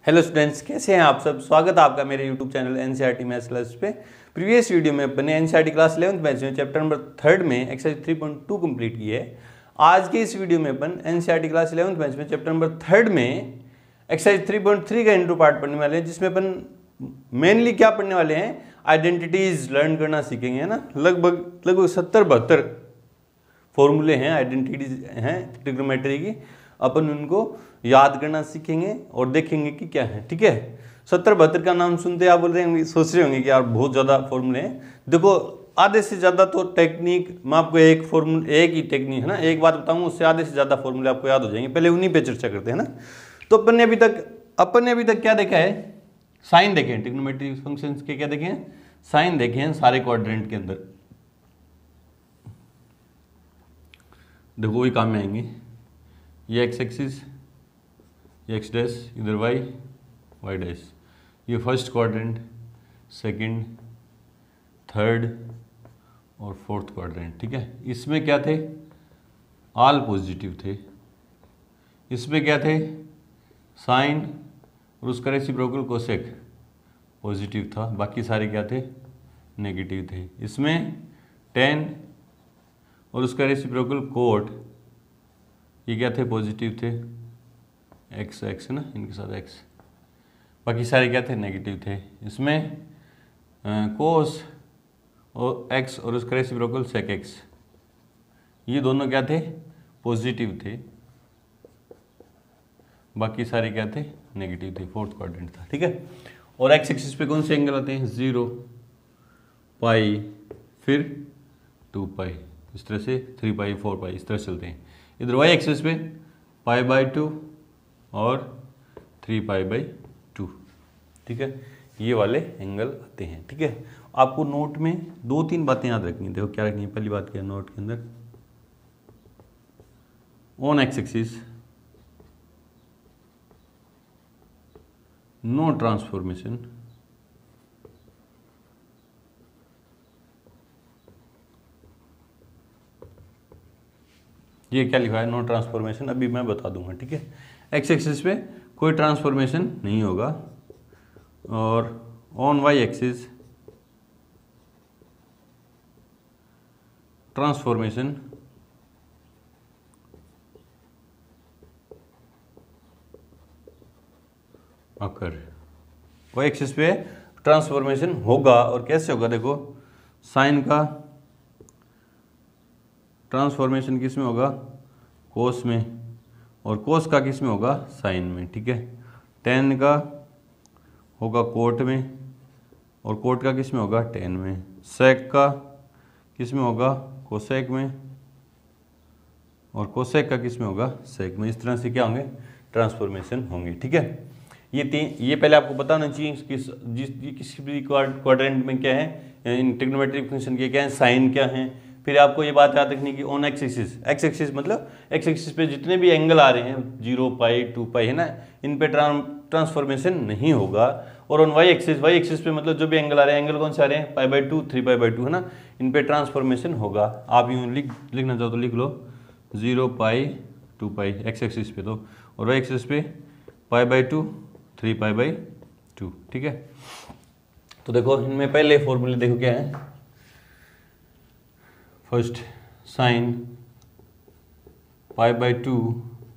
Hello students, कैसे हैं आप सब। स्वागत है आपका मेरे YouTube channel NCERT maths class पे। प्रीवियस वीडियो में अपने एनसीईआरटी क्लास 11th बैच में चैप्टर नंबर 3 में एक्सरसाइज 3.2 कंप्लीट की है। आज के इस वीडियो में अपन एनसीईआरटी क्लास 11th बैच में चैप्टर नंबर 3 में एक्सरसाइज 3.3 का इंट्रो पार्ट पढ़ने वाले हैं, जिसमें अपन मेनली क्या पढ़ने वाले हैं, आइडेंटिटीज लर्न करना सीखेंगे, है ना। लगभग 70-72 फॉर्मूले हैं, आइडेंटिटीज हैं ट्रिग्नोमेट्री की। अपन उनको याद करना सीखेंगे और देखेंगे कि क्या है। ठीक है, 70-72 का नाम सुनते आप बोल रहे हैं, सोच रहे होंगे कि यार बहुत ज़्यादा फॉर्मूले हैं। देखो, आधे से ज़्यादा तो टेक्निक, मैं आपको एक ही टेक्निक है ना, एक बात बताऊंगा, उससे आधे से ज़्यादा फॉर्मूले आपको याद हो जाएंगे। पहले उन्हीं पे चर्चा करते हैं ना। तो अपन ने अभी तक क्या देखा है, साइन देखे हैं, ट्रिग्नोमेट्री फंक्शंस के क्या देखे हैं, साइन देखे हैं सारे क्वाड्रेंट के अंदर। देखो वही काम में आएंगे, ये एक्स एक्सिस, ये एक्स डैश, इधर वाई डैश, ये फर्स्ट क्वाड्रेंट, सेकंड, थर्ड और फोर्थ क्वाड्रेंट। ठीक है, इसमें क्या थे, ऑल पॉजिटिव थे। इसमें क्या थे, साइन और उसका रेसिप्रोकल कोसेक पॉजिटिव था, बाकी सारे क्या थे, नेगेटिव थे। इसमें टेन और उसका रेसिप्रोकल कोट, ये क्या थे, पॉजिटिव थे, एक्स है ना, इनके साथ एक्स, बाकी सारे क्या थे, नेगेटिव थे। इसमें कोस और एक्स और उसका रेसिप्रोकल सेक एक्स, ये दोनों क्या थे, पॉजिटिव थे, बाकी सारे क्या थे, नेगेटिव थे। फोर्थ क्वाड्रेंट था। ठीक है, और एक्स एक्सिस पे कौन से एंगल आते हैं, 0, पाई, फिर 2 पाई, इस तरह से 3 पाई, 4 पाई, इस तरह चलते हैं। इधर वाई एक्सिस पे π/2 और 3π/2। ठीक है, ये वाले एंगल आते हैं। ठीक है, आपको नोट में 2-3 बातें याद रखनी है। देखो क्या रखनी है, पहली बात क्या है नोट के अंदर, on x axis no transformation, ये क्या लिखा है, नो ट्रांसफॉर्मेशन, अभी मैं बता दूंगा। ठीक है, एक्स एक्सिस पे कोई ट्रांसफॉर्मेशन नहीं होगा, और on y axis transformation occur, y axis पे ट्रांसफॉर्मेशन होगा। और कैसे होगा, देखो साइन का ट्रांसफॉर्मेशन किस में होगा, कोस में, और कोस का किस में होगा, साइन में। ठीक है, टेन का होगा कोट में, और कोट का किस में होगा, टेन में। सेक का किस में होगा, कोसेक में, और कोसेक का किस में होगा, सेक में। इस तरह से क्या होंगे, ट्रांसफॉर्मेशन होंगे। ठीक है, ये पहले आपको पता होना चाहिए किसी भी क्वाड्रेंट में क्या है, इन ट्रिग्नोमेट्रिक फंक्शन के क्या है, साइन क्या है। फिर आपको ये बात याद रखनी कि ऑन एक्स एक्सिस मतलब एक्स एक्सिस पे जितने भी एंगल आ रहे हैं, 0 पाई 2 पाई, है ना, इन पे ट्रांसफॉर्मेशन नहीं होगा। और ऑन वाई एक्सिस पे मतलब जो भी एंगल आ रहे हैं, एंगल कौन से आ रहे हैं, π/2 3π/2, है ना, इन पे ट्रांसफॉर्मेशन होगा। आप यूँ लिखना चाहो तो लिख लो, 0 पाई 2 पाई एक्स एक्सिस पे, तो और वाई एक्सिस पे π/2 3π/2। ठीक है, तो देखो इनमें पहले फॉर्मूले देखो क्या है, फर्स्ट साइन π/2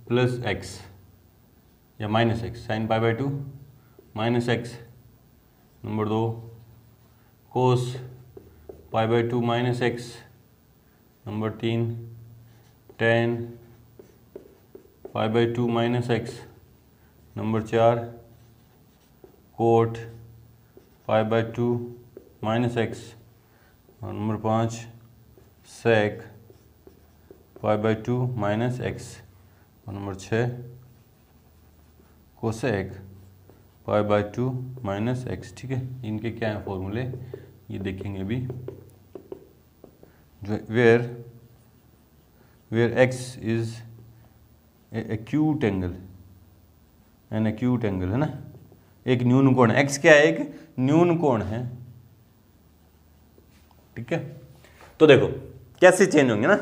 प्लस एक्स या minus x, sine π/2 minus x. Number 2 cos π/2 minus x. Number 3 tan π/2 minus x. Number 4 cot π/2 minus x. और नंबर 5 सेक π/2 माइनस एक्स। और नंबर 6 कोसेक π/2 माइनस एक्स। ठीक है, इनके क्या है फॉर्मूले, ये देखेंगे अभी। Where x is acute angle, an acute angle, है ना, एक न्यून कोण है। एक्स क्या है, एक न्यून कोण है। ठीक है, तो देखो कैसे चेंज होंगे ना।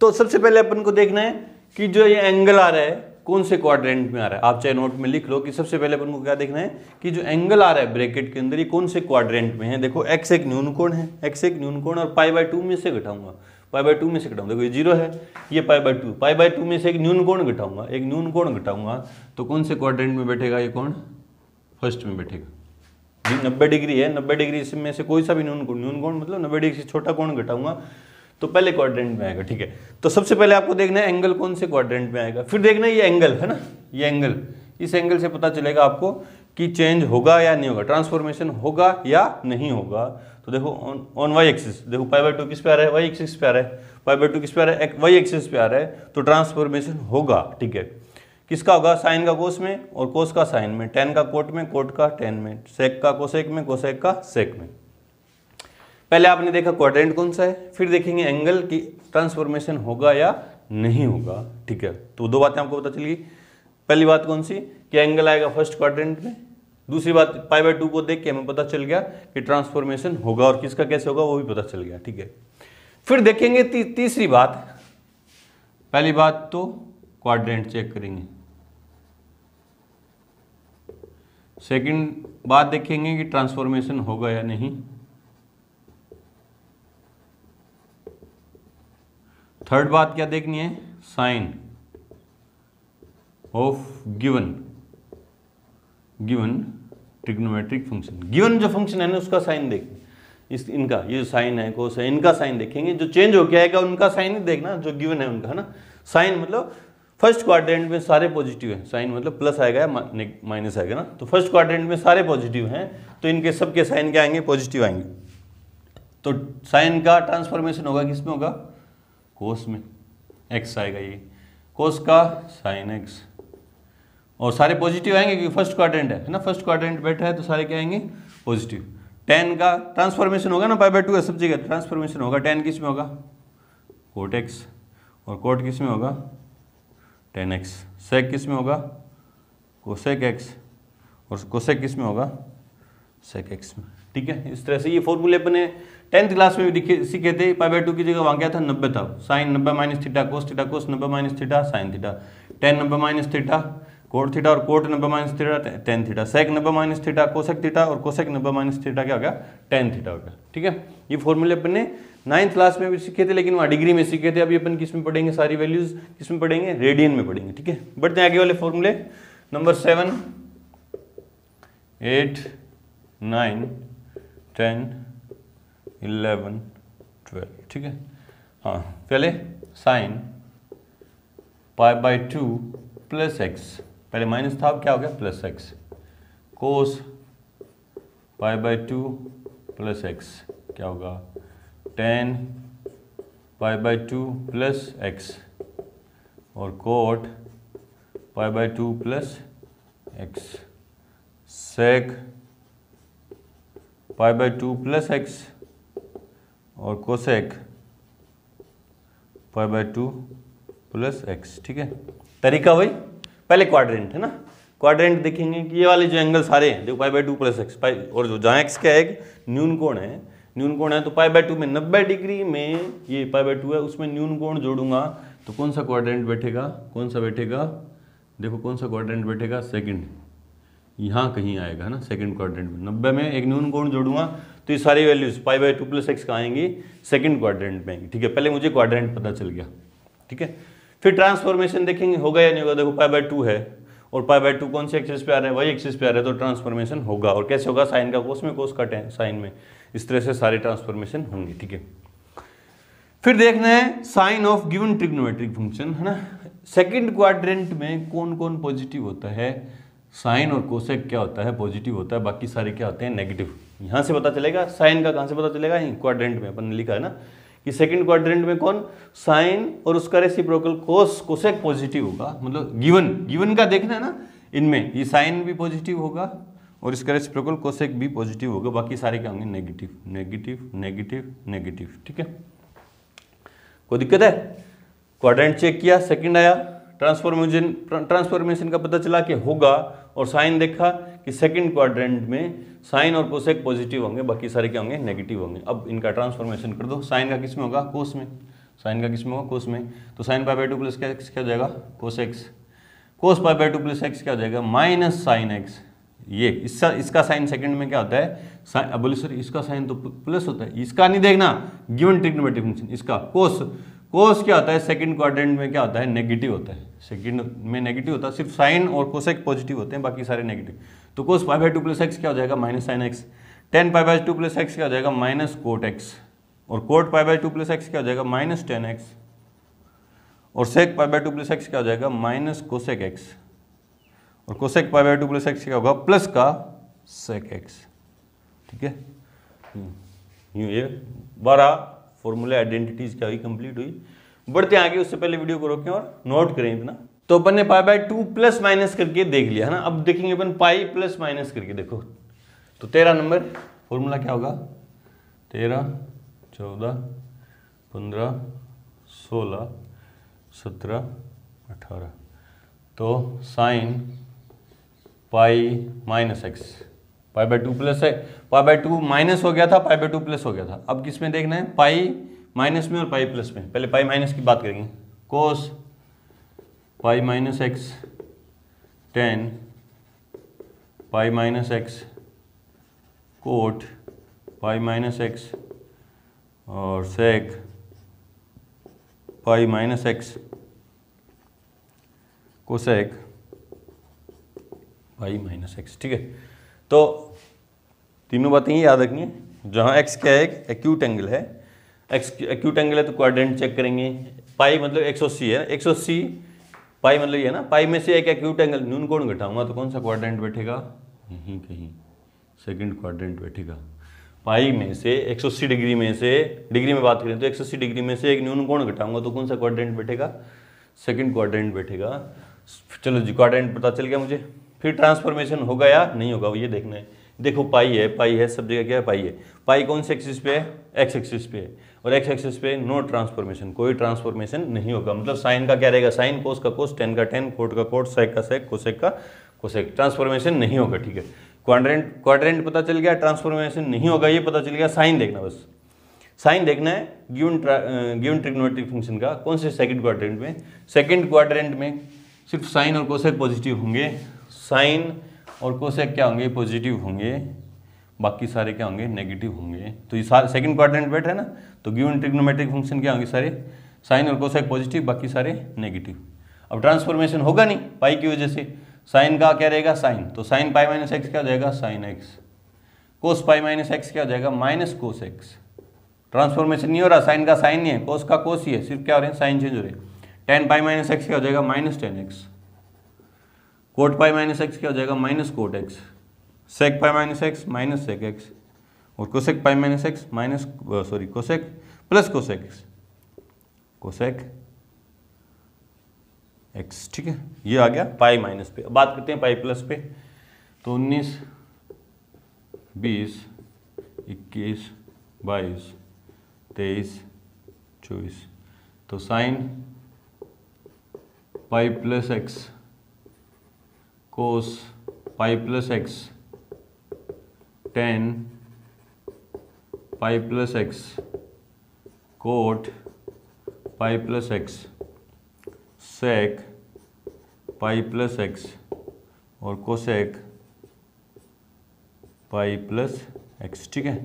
तो सबसे पहले अपन को देखना है कि जो ये एंगल आ रहा है, कौन से क्वाड्रेंट में आ रहा है। आप चाहे नोट में लिख लो कि सबसे पहले अपन को क्या देखना है कि जो एंगल आ रहा है ब्रैकेट के अंदर ये कौन से क्वाड्रेंट में है। देखो x एक न्यून कोण है, x एक न्यून कोण, और π/2 में से घटाऊंगा, π/2 में से घटाऊंगा। देखो ये 0 है, ये π/2 में से एक न्यून कोण घटाऊंगा, एक न्यून कोण घटाऊंगा तो कौन से क्वाड्रेंट में बैठेगा ये कोण, फर्स्ट में बैठेगा। 90 डिग्री है, 90 डिग्री में से कोई सा भी न्यून कोण मतलब 90 डिग्री से छोटा कोण घटाऊंगा तो पहले क्वाड्रेंट में आएगा। ठीक है, तो सबसे पहले आपको देखना है एंगल कौन से क्वाड्रेंट में आएगा, फिर देखना है ये एंगल है ना, ये एंगल, इस एंगल से पता चलेगा आपको कि चेंज होगा या नहीं होगा, ट्रांसफॉर्मेशन होगा या नहीं होगा। तो देखो ऑन वाई एक्सिस, देखो π/2 किस पे आ रहा है, वाई एक्सिस पे आ रहा है, π/2 किस पे आ रहा है, वाई एक्सिस पे आ रहा है, तो ट्रांसफॉर्मेशन होगा। ठीक है, किसका होगा, साइन का कोस में और कोस का साइन में, टेन का कोट में, कोट का टेन में, सेक का कोसेक में, कोसेक का सेक में। पहले आपने देखा क्वाड्रेंट कौन सा है, फिर देखेंगे एंगल की ट्रांसफॉर्मेशन होगा या नहीं होगा। ठीक है, तो दो बातें आपको पता चली। पहली बात कौन सी कि एंगल आएगा फर्स्ट क्वाड्रेंट में, दूसरी बात π/2 को देख के हमें पता चल गया कि ट्रांसफॉर्मेशन होगा, और किसका कैसे होगा वो भी पता चल गया। ठीक है, फिर देखेंगे तीसरी बात। पहली बात तो क्वाड्रेंट चेक करेंगे, सेकंड बात देखेंगे कि ट्रांसफॉर्मेशन होगा या नहीं, थर्ड बात क्या देखनी है, sign of given trigonometric function. Given जो फंक्शन है ना उसका साइन देखना, इस इनका ये जो साइन है कोस है इनका साइन देखेंगे, जो चेंज हो गया है उनका साइन नहीं देखना, जो गिवन है उनका है ना। साइन मतलब फर्स्ट क्वाड्रेंट में सारे पॉजिटिव हैं, साइन मतलब प्लस आएगा या माइनस आएगा ना, तो फर्स्ट क्वाड्रेंट में सारे पॉजिटिव हैं तो इनके सबके साइन क्या आएंगे, पॉजिटिव आएंगे। तो साइन का ट्रांसफॉर्मेशन होगा किस में होगा, कोस में, एक्स आएगा ये, कोस का साइन एक्स, और सारे पॉजिटिव आएंगे क्योंकि फर्स्ट क्वाड्रेंट है ना, फर्स्ट क्वाड्रेंट बैठा है तो सारे क्या आएंगे, पॉजिटिव। टेन का ट्रांसफॉर्मेशन होगा ना, π/2 है सब जगह ट्रांसफॉर्मेशन होगा, टेन किस में होगा, कोट एक्स, और कोट किस में होगा, टेन एक्स, सेक किस में होगा, कोसेक एक्स, और कोसेक किस में होगा, सेक एक्स में। ठीक है, इस तरह से ये फॉर्मूले अपने 10th क्लास में भी सीखे थे। π/2 की जगह वहाँ क्या था, 90 था, sine 90 minus theta cos 90 minus theta sine theta, tan 90 minus theta cot theta, और cot 90 minus theta tan theta, sec 90 minus theta cosec theta, और कोसेक 90 माइनस थीटा क्या हो गया, टेन थीटा हो गया। ठीक है, ये फॉर्मूले अपने 9th क्लास में भी सीखे थे, लेकिन वहाँ डिग्री में सीखे थे। अभी अपन किस में पढ़ेंगे, सारी वैल्यूज किस में पढ़ेंगे, रेडियन में पढ़ेंगे। ठीक है, बढ़ते हैं आगे वाले फॉर्मूले। नंबर 7, 8, 9, 10, 11, 12। ठीक है, हाँ पहले साइन π/2 प्लस एक्स, पहले माइनस था अब क्या हो गया प्लस एक्स, कोस π/2 प्लस एक्स क्या होगा, टेन π/2 प्लस एक्स, और कोट π/2 प्लस एक्स, सेक π/2 प्लस एक्स, और कोसेक π/2 प्लस एक्स। ठीक है, तरीका वही, पहले क्वाड्रेंट है ना, क्वाड्रेंट देखेंगे कि ये वाले जो एंगल सारे हैं देखो π/2 प्लस एक्स, और जो जहाँ एक्स क्या है न्यून कोण है, न्यून कोण है तो π/2 में 90 डिग्री में ये π/2 है उसमें न्यून कोण जोड़ूंगा तो कौन सा क्वाड्रेंट बैठेगा, कौन सा बैठेगा, देखो कौन सा क्वाड्रेंट बैठेगा, सेकंड, यहाँ कहीं आएगा ना सेकंड क्वाड्रेंट में। 90 में एक न्यून कोण जोड़ूंगा तो ये सारी वैल्यूज π/2 प्लस एक्स का आएंगी सेकंड क्वाड्रेंट में आएंगी। ठीक है, पहले मुझे क्वाड्रेंट पता चल गया। ठीक है, फिर ट्रांसफॉर्मेशन देखेंगे होगा या नहीं होगा, देखो π/2 है और π/2 कौन से एक्सिस पे आ रहा है, वाई एक्सिस पे आ रहा है तो ट्रांसफॉर्मेशन होगा, और कैसे होगा, साइन का कोस में, कोस का टेन साइन में, इस तरह से सारे ट्रांसफॉर्मेशन होंगे। ठीक है, फिर देखना है sign of given trigonometric function है ना, सेकंड क्वाड्रेंट में कौन कौन पॉजिटिव होता है, साइन और कोसेक क्या होता है, पॉजिटिव होता है, बाकी सारे क्या होते हैं, नेगेटिव। यहाँ से पता चलेगा, साइन का कहाँ से पता चलेगा, क्वाड्रेंट में अपन ने लिखा है ना कि सेकंड क्वाड्रेंट में कौन, साइन और उसका रेसिप्रोकल कोस, कोसेक पॉजिटिव होगा, मतलब गिवन का देखना है ना, इनमें ये साइन भी पॉजिटिव होगा और इसका रेसिप्रोकल कोसेक भी पॉजिटिव होगा, बाकी सारे क्या होंगे, नेगेटिव नेगेटिव नेगेटिव नेगेटिव। ठीक है, कोई दिक्कत है, क्वाड्रेंट चेक किया, सेकंड आया, ट्रांसफॉर्मेशन का पता चला कि होगा, और साइन देखा कि सेकंड क्वाड्रेंट में साइन और कोसेक पॉजिटिव होंगे, बाकी सारे क्या होंगे, नेगेटिव होंगे। अब इनका ट्रांसफॉर्मेशन कर दो, साइन का किस में होगा, कोस में, साइन का किस में होगा, कोस में, तो साइन π/2 प्लस क्या हो जाएगा, cos x, cos pi by 2 plus x क्या हो जाएगा माइनस साइन एक्स। ये इसका साइन सेकंड में क्या होता है, बोले सर इसका साइन तो प्लस होता है, इसका नहीं देखना, गिवन ट्रिग्नोमेट्रिक फंक्शन इसका कोस क्या होता है सेकंड क्वाड्रेंट में क्या होता है नेगेटिव होता है, सेकंड में नेगेटिव होता है, सिर्फ साइन और कोसेक पॉजिटिव होते हैं, बाकी सारे नेगेटिव। तो कोस पाई बाय 2 प्लस एक्स क्या हो जाएगा minus sine x, tan pi by 2 plus x क्या हो जाएगा माइनस कोट एक्स, और coat pi by 2 plus x क्या हो जाएगा माइनस टेन एक्स, और sec pi by 2 plus x क्या हो जाएगा माइनस कोसेक एक्स, और cosec pi by 2 plus x क्या होगा प्लस का सेक एक्स। ठीक है, यूँ ये 12 फॉर्मूला आइडेंटिटीज क्या हुई कंप्लीट हुई। बढ़ते आगे, उससे पहले वीडियो को रोकें और नोट करें इतना। तो अपन ने पाई बाय 2 प्लस माइनस करके देख लिया है ना, अब देखेंगे अपन पाई प्लस माइनस करके। देखो तो 13 नंबर फॉर्मूला क्या होगा, 13 14 15 16 17 18, तो sine pi minus x, pi by 2 plus है, पाई बाय 2 माइनस हो गया था, पाई बाय 2 प्लस हो गया था। अब किस में देखना है, पाई माइनस में और पाई प्लस में। पहले पाई माइनस की बात करेंगे, cos pi minus x tan pi minus x cot pi minus x और sec pi minus x cosec pi minus x. ठीक है, तो तीनों बातें याद रखनी है। जहाँ x क्या है, एक एक्यूट एंगल है, x एक्यूट एंगल है तो क्वाड्रेंट चेक करेंगे। पाई मतलब 180 है, 180 पाई मतलब ये है ना, पाई में से एक एक्यूट एंगल न्यून कोण घटाऊंगा तो कौन सा क्वाड्रेंट बैठेगा, यहीं कहीं सेकंड क्वाड्रेंट बैठेगा। पाई में से 180 डिग्री में से, डिग्री में बात करें तो 180 डिग्री में से एक न्यून कोण घटाऊंगा तो कौन सा क्वाड्रेंट बैठेगा, सेकंड क्वाड्रेंट बैठेगा। चलो जी, क्वाड्रेंट पता चल गया मुझे। फिर ट्रांसफॉर्मेशन होगा या नहीं होगा वो ये देखना है। देखो पाई है, सब जगह क्या है पाई है। पाई कौन से एक्सिस पे है, एक्स एक्सिस पे है, और एक्स एक्सिस पे नो ट्रांसफॉर्मेशन, कोई ट्रांसफॉर्मेशन नहीं होगा। मतलब साइन का क्या रहेगा साइन, कोस का कोस, टेन का टेन, कोट का कोट, सेक का सेक, कोसेक का कोसेक, ट्रांसफॉर्मेशन नहीं होगा। ठीक है, क्वाड्रेंट पता चल गया, ट्रांसफॉर्मेशन नहीं होगा ये पता चल गया। साइन देखना, बस साइन देखना है गिवन ट्रिग्नोमेट्रिक फंक्शन का। कौन से सेकंड क्वाड्रेंट में, सेकंड क्वाड्रेंट में सिर्फ साइन और कोसेक पॉजिटिव होंगे, साइन और कोसेक क्या होंगे पॉजिटिव होंगे, बाकी सारे क्या होंगे नेगेटिव होंगे। तो ये सारे सेकंड क्वाड्रेंट बैठ है ना, तो गिवन ट्रिग्नोमेट्रिक फंक्शन क्या होंगे सारे साइन और कोसेक पॉजिटिव, बाकी सारे नेगेटिव। अब ट्रांसफॉर्मेशन होगा नहीं पाई की वजह से, साइन का क्या रहेगा साइन, तो साइन पाई माइनस एक्स क्या हो जाएगा sign x, cos pi minus x क्या हो जाएगा माइनस कोस एक्स। ट्रांसफॉर्मेशन नहीं हो रहा, साइन का साइन नहीं है, कोस का कोस ही है, सिर्फ क्या हो रहे हैं साइन चेंज हो रहे हैं। टेन पाई माइनस एक्स क्या हो जाएगा minus tan x, cot pi minus x क्या हो जाएगा minus cot x, sec pi minus x minus sec x, और cosec pi minus x minus cosec plus cosec x, cosec x. ठीक है, ये आ गया पाई माइनस पे। अब बात करते हैं पाई प्लस पे। तो 19 20 21 22 23 24, तो sine pi plus x cos pi plus x tan pi plus x cot pi plus x sec pi plus x और कोसेक पाई प्लस एक्स। ठीक है,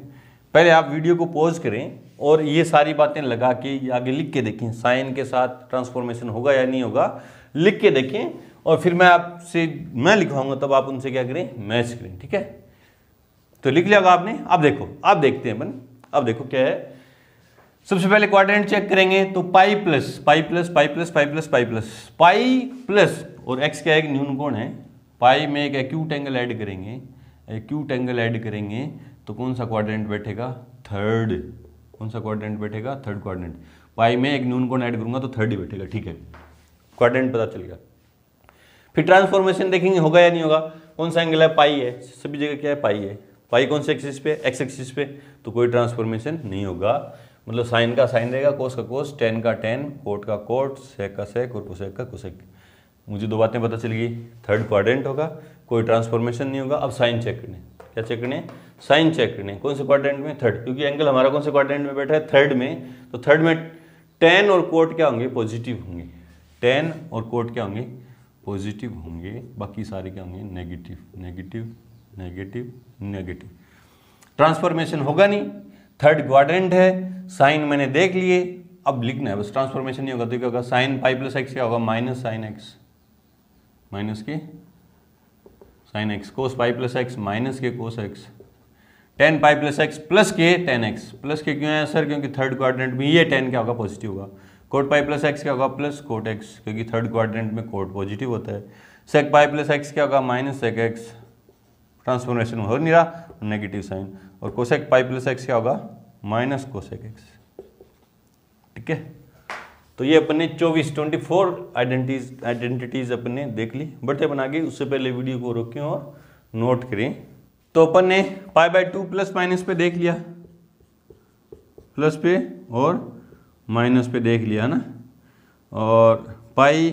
पहले आप वीडियो को पॉज करें और ये सारी बातें लगा के आगे लिख के देखें, साइन के साथ ट्रांसफॉर्मेशन होगा या नहीं होगा लिख के देखें, और फिर मैं लिखवाऊंगा तब आप उनसे क्या करें मैच करें। ठीक है, तो लिख लिया होगा आपने। अब देखो, अब देखते हैं अपन, अब देखो क्या है। सबसे पहले क्वाड्रेंट चेक करेंगे तो pi plus pi plus pi plus pi plus pi plus pi plus, और एक्स क्या है एक न्यून कोण है, पाई में एक एक्यूट एंगल ऐड करेंगे, एक्यूट एंगल ऐड करेंगे तो कौन सा क्वाड्रेंट बैठेगा थर्ड, कौन सा क्वाड्रेंट बैठेगा थर्ड क्वाड्रेंट। पाई में एक न्यून कोण ऐड करूंगा तो थर्ड ही बैठेगा। ठीक है, क्वाड्रेंट पता चल गया। फिर ट्रांसफॉर्मेशन देखेंगे होगा या नहीं होगा। कौन सा एंगल है पाई है, सभी जगह क्या है पाई है, पाई कौन से एक्सिस पे एक्स एक्सिस पे, तो कोई ट्रांसफॉर्मेशन नहीं होगा। मतलब साइन का साइन रहेगा, कोस का कोस, टेन का टेन, कोट का कोट, सेक का सेक और कोसेक का कोसेक। मुझे दो बातें पता चल गई, थर्ड क्वाड्रेंट होगा, कोई ट्रांसफॉर्मेशन नहीं होगा। अब साइन चेक करने, क्या चेक करने साइन चेक करने, कौन से क्वाड्रेंट में थर्ड, क्योंकि एंगल हमारा कौन से क्वाड्रेंट में बैठा है थर्ड में, तो थर्ड में टेन और कोट क्या होंगे पॉजिटिव होंगे, टेन और कोट क्या होंगे पॉजिटिव होंगे, बाकी सारे क्या होंगे negative negative negative negative. Transformation होगा नहीं, थर्ड क्वाड्रेंट है, साइन मैंने देख लिए, अब लिखना है बस, ट्रांसफॉर्मेशन नहीं होगा तो क्या होगा, साइन पाई प्लस एक्स क्या होगा माइनस साइन एक्स, माइनस के sine x, cos pi plus x minus के cos x, tan pi plus x plus के टेन एक्स, प्लस के क्यों है सर, क्योंकि थर्ड क्वाड्रेंट में ये टेन क्या होगा पॉजिटिव होगा, कोट पाई प्लस एक्स क्या होगा प्लस कोट एक्स, क्योंकि थर्ड क्वाड्रेंट में कोट पॉजिटिव होता है, सेक पाई प्लस एक्स क्या होगा माइनस सेक एक्स, ट्रांसफॉर्मेशन हो नहीं रहा, नेगेटिव साइन, और कोसेक पाई प्लस एक्स क्या होगा माइनस कोसेक एक्स। ठीक है, तो ये अपन ने 24 आइडेंटिटीज अपन ने देख ली। बढ़ते बना के, उससे पहले वीडियो को रोकें और नोट करें। तो अपन ने पाई बाय 2 प्लस माइनस पे देख लिया, प्लस पे और माइनस पे देख लिया ना, और पाई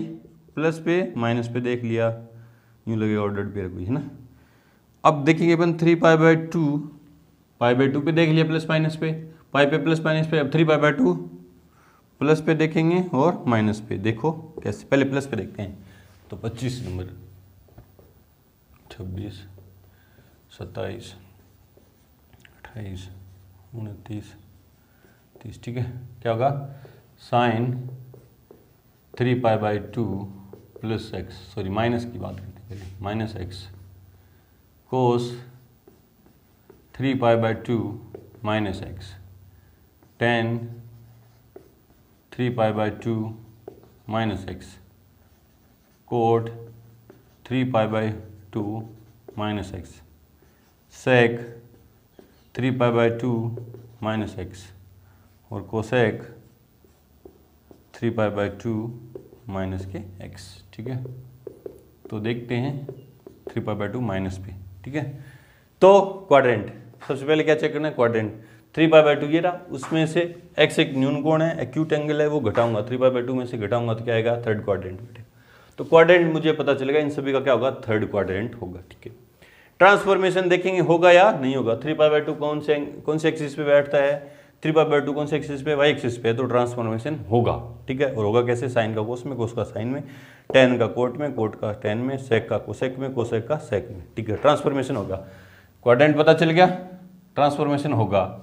प्लस पे माइनस पे देख लिया, यूँ लगेगा ऑर्डर्ड पेयर कोई है ना। अब देखेंगे अपन 3 पाई बाय 2 पे देख लिया प्लस माइनस पे, पाई पे प्लस माइनस पे, अब 3 पाई बाय 2 प्लस पे देखेंगे और माइनस पे, देखो कैसे, पहले प्लस पे देखते हैं। तो 25 नंबर, 26, 27, 28, 29, 30, ठीक है। क्या होगा, sine 3 pi by 2 plus x, sorry minus की बात करते हैं पहले, minus x, cos 3 pi by 2 minus x, tan 3 pi by 2 minus x, cot 3 pi by 2 minus x, sec 3 pi by 2 minus x, और कोसेक 3 पाई बाई 2 माइनस के x. ठीक है, तो देखते हैं 3 पाई बाई 2 माइनस पे। ठीक है, तो क्वाड्रेंट सबसे पहले क्या चेक करना है, क्वाड्रेंट 3 पाई बाई 2 ये रहा, उसमें से x एक न्यून कोण है, एक्यूट एंगल है, वो घटाऊंगा, 3 पाई बाई 2 में से घटाऊंगा तो क्या आएगा, थर्ड क्वाड्रेंट बेटे। तो क्वाड्रेंट मुझे पता चलेगा, इन सभी का क्या होगा, थर्ड क्वाड्रेंट होगा। ठीक है, ट्रांसफॉर्मेशन देखेंगे होगा या नहीं होगा। 3 पाई बाई 2 कौन से एक्सिस पे बैठता है, 3 पाई बाई 2 कौन से एक्सिस पे, वाई एक्सिस पे, तो ट्रांसफॉर्मेशन होगा। ठीक है, और होगा कैसे, साइन का कोस में, कोस का साइन में, टेन का कोट में, कोट का टेन में, सेक का कोसेक में, कोसेक का सेक में। ठीक है, ट्रांसफॉर्मेशन होगा, क्वाड्रेंट पता चल गया, ट्रांसफॉर्मेशन होगा।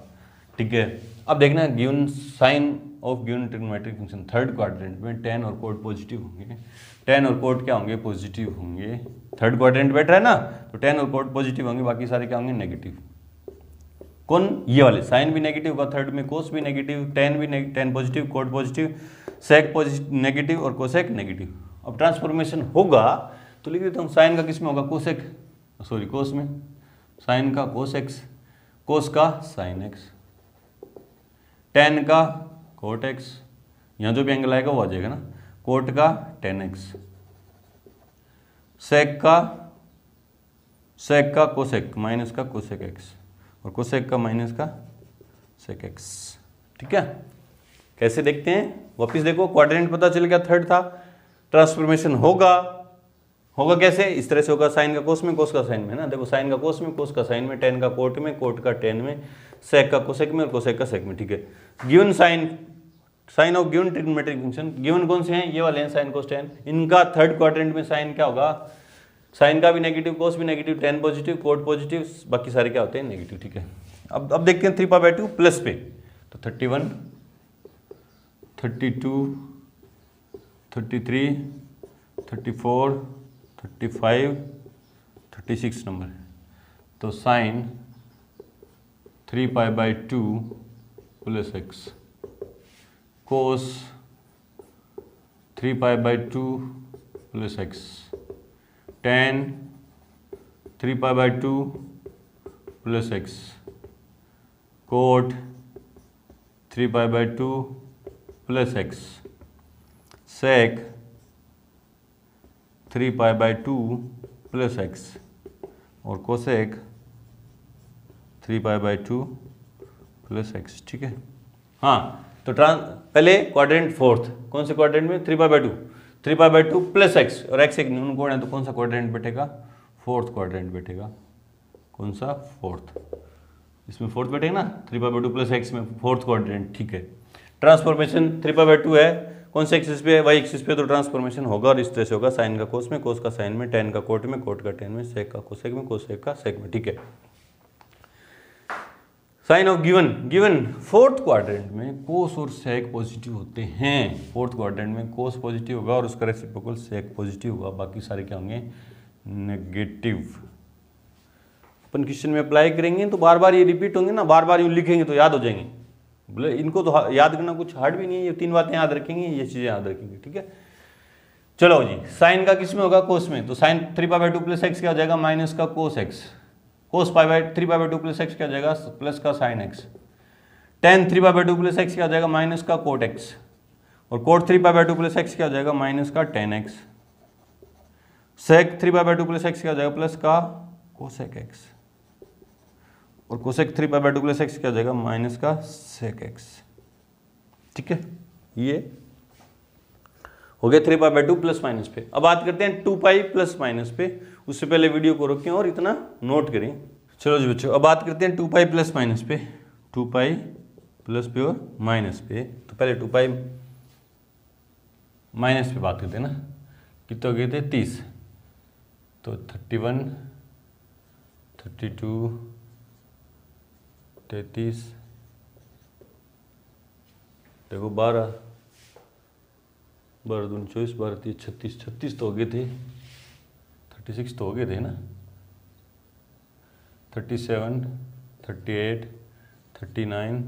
ठीक है, अब देखना given sign of given trigonometric function, third quadrant में टेन और कोट पॉजिटिव होंगे, टेन और कोट क्या होंगे, पॉजिटिव होंगे। थर्ड क्वाड्रेंट बैठ रहा है ना, तो टेन और कोट पॉजिटिव होंगे, बाकी सारे क्या होंगे, नेगेटिव। कौन, ये वाले, साइन भी नेगेटिव होगा थर्ड में, कोस भी नेगेटिव, टेन भी टेन पॉजिटिव, कोट पॉजिटिव, सेक पॉजिटिव नेगेटिव और कोसेक नेगेटिव। अब ट्रांसफॉर्मेशन होगा तो लिख देता हूँ, साइन का किस में होगा, कोसेक, सॉरी कोस में, साइन का कोस एक्स, कोस का साइन एक्स, टेन का कोट एक्स, यहाँ जो भी एंगल आएगा वो आ जाएगा ना, कोट का टेन एक्स, सेक का कोसेक माइनस का कोसेक एक्स, और कोसेक का माइनस का सेक एक्स। ठीक है, कैसे देखते हैं, वापिस देखो, क्वाड्रेंट पता चल गया, थर्ड था, ट्रांसफॉर्मेशन होगा कैसे, इस तरह से होगा, साइन का कोस में, कोस का साइन में ना, देखो साइन का कोस में, कोस का साइन में, टेन का कोट में, कोट का टेन में, सेक का कोसेक में और कोसेक का सेक में। ठीक है, given sign of given trigonometric function, given कौन से हैं, ये वाले हैं, साइन कोस टेन, इनका थर्ड क्वाड्रेंट में साइन क्या होगा, साइन का भी नेगेटिव, कोस भी नेगेटिव, टेन पॉजिटिव, कोट पॉजिटिव, बाकी सारे क्या होते हैं, नेगेटिव। ठीक है, अब देखते हैं 3 पाई बाई 2 प्लस पे, तो 31, 32, 33, 34, 35, 36 नंबर, तो sine 3 pi by 2 plus x, cos 3 pi by 2 plus x, tan 3 pi by 2 plus x, cot 3 pi by 2 plus x, sec 3 pi by 2 plus x, और cosec 3 pi by 2 plus x. ठीक है, हाँ, तो पहले quadrant fourth, कौन से quadrant में, 3 pi by 2, 3 pi by 2 plus x, और एक्स एक न्यून कोण है, तो कौन सा क्वाड्रेंट बैठेगा, फोर्थ क्वाड्रेंट बैठेगा। कौन सा, फोर्थ, इसमें फोर्थ बैठेगा ना, 3 पाई बाई 2 प्लस एक्स में फोर्थ क्वाड्रेंट। ठीक है, ट्रांसफॉर्मेशन 3 पाई बाई 2 है, कौन से एक्सिस पे है, वाई एक्सिस पे, तो ट्रांसफॉर्मेशन होगा और इस तरह से होगा, साइन का कोस में, कोस का साइन में, टेन का कोट में, कोट का टेन में, सेक का कोसेक में, कोसेक का सेक में, ठीक है। Sign of given fourth quadrant में कोस और सेक पॉजिटिव होते हैं, फोर्थ क्वाड्रेंट में कोस पॉजिटिव होगा और उसका रेसिप्रोकल सेक पॉजिटिव होगा, बाकी सारे क्या होंगे नेगेटिव। अपन क्वेश्चन में अप्लाई करेंगे तो बार बार ये रिपीट होंगे ना, बार बार यूँ लिखेंगे तो याद हो जाएंगे, बोले इनको तो याद करना कुछ हार्ड भी नहीं है, ये 3 बातें याद रखेंगे, ये चीजें याद रखेंगे, ठीक है। चलो जी, साइन का किस में होगा, कोस में, तो साइन 3π/2 प्लस एक्स क्या हो जाएगा, माइनस का cos x, cos 3π/2 plus x क्या हो जाएगा, प्लस का sine x, tan 3π/2 plus x क्या हो जाएगा, माइनस का कोट एक्स, और कोट 3π/2 प्लस एक्स क्या हो जाएगा, माइनस का tan x, sec 3π/2 plus x क्या हो जाएगा, प्लस का कोसेक एक्स, और कोसेक 3π/2 प्लस एक्स क्या हो जाएगा, माइनस का सेक एक्स, ठीक है। ये हो गया 3π/2 प्लस माइनस पे। अब बात करते हैं 2π प्लस माइनस पे, उससे पहले वीडियो को रोकें और इतना नोट करें। चलो जी बच्चों, अब बात करते हैं 2π प्लस माइनस पे, 2π प्लस पे और माइनस पे। तो पहले 2π माइनस पे बात करते हैं ना, कितने हो गए थे 30, तो 31, 32, 33, देखो 12, 12 दूनी 24, 12 30, 36, 36 तो हो गए थे, 36 तो हो गए थे ना, 37, 38, 39,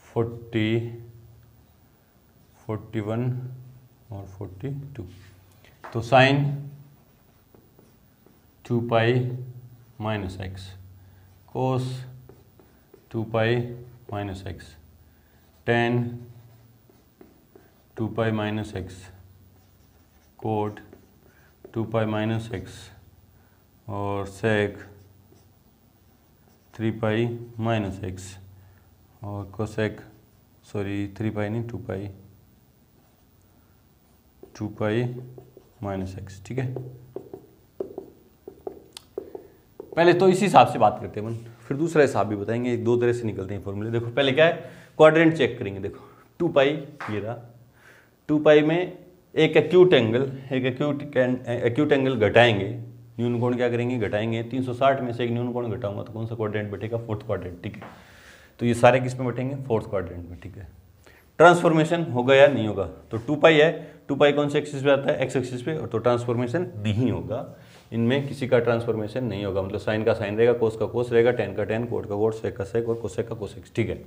40, 41 और 42। तो sine 2π minus x, cos 2π minus x, tan 2π minus x, cot 2π minus x, और सेक 3π माइनस एक्स, और कोसेक 3π नहीं 2π माइनस एक्स, ठीक है। पहले तो इसी हिसाब से बात करते हैं अपन, फिर दूसरा हिसाब भी बताएंगे, एक दो तरह से निकलते हैं फॉर्मूले। देखो पहले क्या है, क्वाड्रेंट चेक करेंगे। देखो 2π ये रहा, 2π में एक एक्यूट एंगल घटाएंगे, न्यून कोण क्या करेंगे, घटाएंगे। 360 में से एक न्यून कोण घटाऊंगा तो कौन सा क्वाड्रेंट बैठेगा, फोर्थ क्वाड्रेंट, ठीक है। तो ये सारे किस में बैठेंगे, फोर्थ क्वाड्रेंट में, ठीक है। ट्रांसफॉर्मेशन होगा या नहीं होगा, तो 2π है, 2π कौन से एक्सिस पे आता है, एक्स एक्सिस पे, और तो ट्रांसफॉर्मेशन नहीं होगा, इनमें किसी का ट्रांसफॉर्मेशन नहीं होगा, मतलब साइन का साइन रहेगा, कोस का कोस रहेगा, टेन का टेन, कोट का कोट, सेक का सेक, और कोसेक का कोसेक, ठीक है।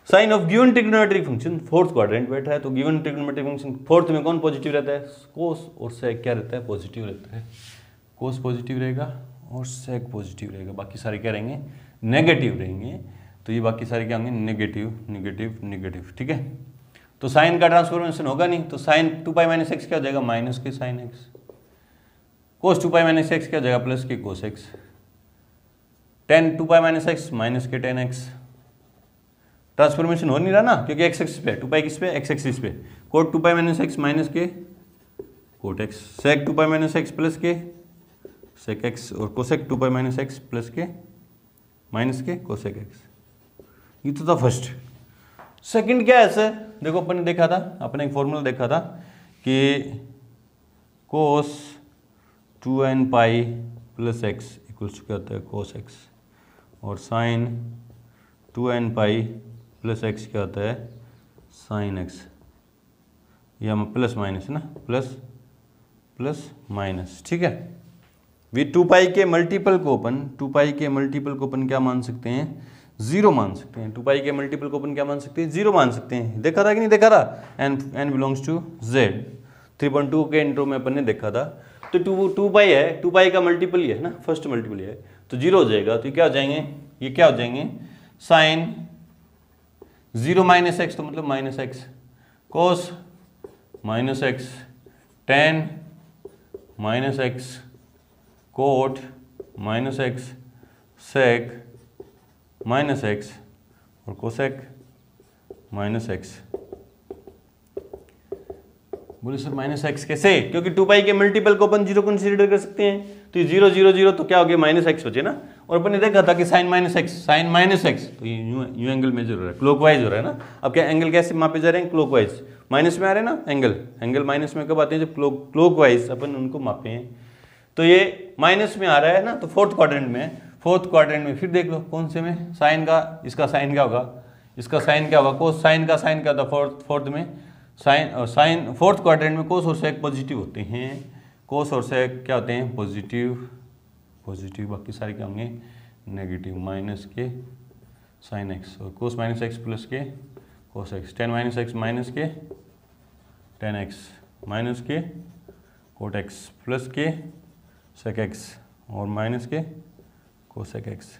Sign of given trigonometric function fourth quadrant बैठा है, तो गिवन ट्रिग्नोमेट्रिक फंक्शन फोर्थ में कौन पॉजिटिव रहता है, कोस और सेक क्या रहता है, पॉजिटिव रहता है। कोस पॉजिटिव रहेगा और सेक पॉजिटिव रहेगा, बाकी सारे क्या रहेंगे, नेगेटिव रहेंगे। तो ये बाकी सारे क्या होंगे, नेगेटिव नेगेटिव नेगेटिव, ठीक है। तो साइन का ट्रांसफॉर्मेशन होगा नहीं, तो साइन 2π माइनस एक्स क्या हो जाएगा, माइनस के sine x, cos 2π minus x क्या हो जाएगा, प्लस के cos x, tan 2π minus x minus के टेन एक्स। ट्रांसफॉर्मेशन हो नहीं रहा ना, क्योंकि एक्स एक्सिस पे, 2π किस पे, एक्स एक्सिस पे, कोट 2π माइनस एक्स माइनस के कोट एक्स, सेक 2π माइनस एक्स प्लस के सेक एक्स, और कोसेक 2π माइनस एक्स प्लस के माइनस के कोसेक एक्स। ये तो था फर्स्ट। सेकंड क्या है सर, देखो अपन ने देखा था, अपने एक फॉर्मूला देखा था कि कोस 2nπ प्लस एक्स इक्वल्स क्या होता है, कोस एक्स, और साइन 2nπ प्लस एक्स क्या होता है, साइन एक्स, या प्लस माइनस ना, प्लस प्लस माइनस, ठीक है। वी 2π के मल्टीपल को अपन क्या मान सकते हैं, जीरो मान सकते हैं। 2π के मल्टीपल को अपन क्या मान सकते हैं, जीरो मान सकते हैं। देखा था कि नहीं देखा था, n बिलोंग्स टू z, 3.2 के इंट्रो में अपन ने देखा था। तो 2π है, 2π का मल्टीपल ही है ना, फर्स्ट मल्टीपल है, तो जीरो हो जाएगा। तो ये क्या हो जाएंगे, ये क्या हो जाएंगे, साइन 0 माइनस एक्स, तो मतलब minus x, cos minus x, tan minus x, cot minus x, sec minus x, और कोसेक माइनस एक्स। बोले सर माइनस एक्स कैसे, क्योंकि 2π के मल्टीपल को अपन जीरो कंसीडर कर सकते हैं। तो ये 0 0 0 तो क्या हो गया, माइनस एक्स बचे ना, और अपन ने देखा था कि साइन माइनस एक्स, तो ये यूं एंगल मेजर हो रहा है, क्लॉकवाइज हो रहा है ना। अब क्या एंगल कैसे मापे जा रहे हैं? क्लॉकवाइज, माइनस में आ रहे हैं ना एंगल माइनस में कब आते हैं? जब क्लॉकवाइज अपन उनको मापे हैं। तो ये माइनस में आ रहा है ना, तो फोर्थ क्वाड्रेंट में फिर देख लो कौन से में, साइन का, इसका साइन क्या होगा, इसका साइन क्या होगा, कोस साइन का साइन क्या होता है फोर्थ में, साइन फोर्थ क्वाड्रेंट में कोस और सेक पॉजिटिव होते हैं, कोस और सेक क्या होते हैं? पॉजिटिव, बाकी सारे क्या होंगे? नेगेटिव, माइनस के साइन एक्स और कोस माइनस एक्स प्लस के cos x, tan minus x minus के टेन एक्स माइनस के कोट एक्स प्लस के सेक एक्स और माइनस के कोसेक एक्स।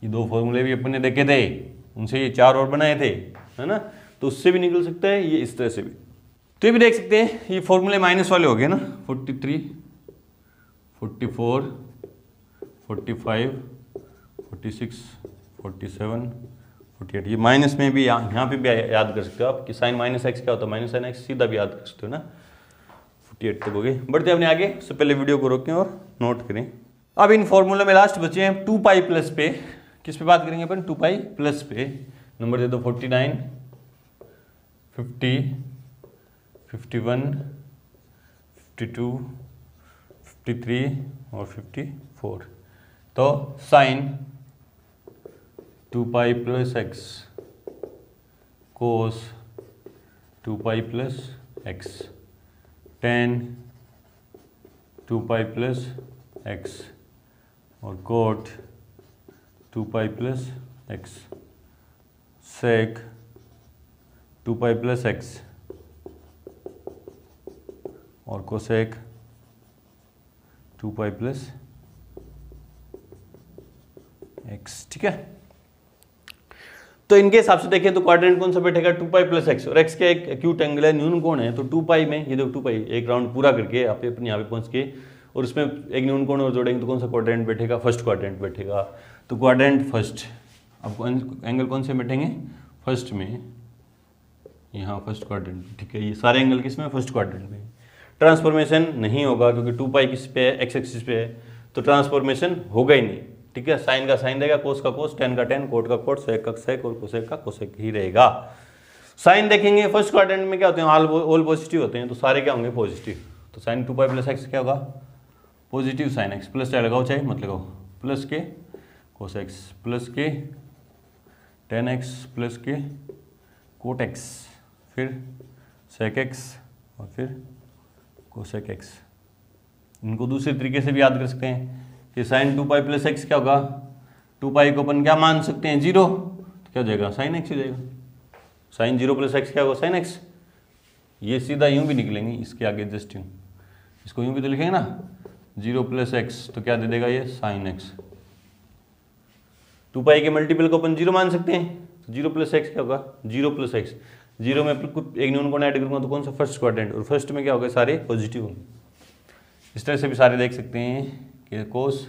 ये दो फॉर्मूले भी अपन ने देखे थे, उनसे ये चार और बनाए थे, है ना। तो उससे भी निकल सकता है, ये इस तरह से भी। तो ये भी देख सकते हैं, ये फॉर्मूले माइनस वाले हो गए ना, 43, 44, 45, 46, 47, 48। ये माइनस में भी यहाँ पे भी याद कर सकते हो आप कि साइन माइनस एक्स क्या होता है, माइनस साइन एक्स, सीधा भी याद कर सकते हो ना। 48 तक हो गए। बढ़ते अपने आगे, उससे पहले वीडियो को रोकें और नोट करें। अब इन फॉर्मूले में लास्ट बचे हैं 2 पाई प्लस पे। किस पे बात करेंगे अपन? 2 पाई प्लस पे। नंबर दे दो 49, 50, 51, 52, 53 और 54। तो साइन 2 पाई प्लस एक्स कोस 2 पाई प्लस एक्स, tan 2 पाई प्लस एक्स और कोट 2 पाई प्लस एक्स, सेक 2 पाई प्लस एक्स और कोसेक 2 पाई प्लस एक्स। ठीक है, तो इनके हिसाब से देखें तो क्वाड्रेंट कौन सा बैठेगा? 2 पाई प्लस एक्स, और एक्स का एक एक्यूट एंगल है, न्यून कोण है, तो 2 पाई में ये देखो 2 पाई एक राउंड पूरा करके आप अपने यहाँ पे पहुँच के और उसमें एक न्यून कोण और जोड़ेंगे तो कौन सा क्वाड्रेंट बैठेगा? फर्स्ट क्वाड्रेंट बैठेगा। तो क्वाड्रेंट फर्स्ट, अब एंगल कौन से बैठेंगे? फर्स्ट में, यहाँ फर्स्ट क्वाड्रेंट। ठीक है, ये सारे एंगल किस में? फर्स्ट क्वाड्रेंट में। ट्रांसफॉर्मेशन नहीं होगा क्योंकि 2 पाई किस पे है? एक्स एक्सिस पे है, तो ट्रांसफॉर्मेशन होगा ही नहीं। ठीक है, साइन का साइन रहेगा, कोस का कोस, टेन का टेन, कोट का कोट, सेक का सेक और कोसेक का कोसेक ही रहेगा। साइन देखेंगे फर्स्ट क्वाड्रेंट में क्या होते हैं? ऑल पॉजिटिव होते हैं, तो सारे क्या होंगे? पॉजिटिव। तो साइन 2 पाई प्लस एक्स क्या होगा? पॉजिटिव साइन एक्स, प्लस चाहे लगाओ चाहे मत लगाओ, प्लस के कोस एक्स प्लस के टेन एक्स प्लस के कोट एक्स, फिर सेक एक्स और फिर कोसेक एक्स। इनको दूसरे तरीके से भी याद कर सकते हैं कि साइन 2 पाई प्लस एक्स क्या होगा? 2 पाई को अपन क्या मान सकते हैं? 0, तो क्या हो जाएगा? साइन एक्स हो जाएगा। साइन 0 प्लस एक्स क्या होगा? Sine x. ये सीधा यूं भी निकलेंगे, इसके आगे जस्ट यूं, इसको यूं भी तो लिखेंगे ना, 0 प्लस एक्स, तो क्या दे देगा ये? Sine x. 2 पाई के मल्टीपल को अपन 0 मान सकते हैं, तो 0 प्लस एक्स क्या होगा? 0 प्लस एक्स, 0 में कुछ एक न्यून कोण ऐड करूंगा तो कौन सा? फर्स्ट क्वाड्रेंट, और फर्स्ट में क्या होगा? सारे पॉजिटिव होंगे। इस तरह से भी सारे देख सकते हैं कि कोस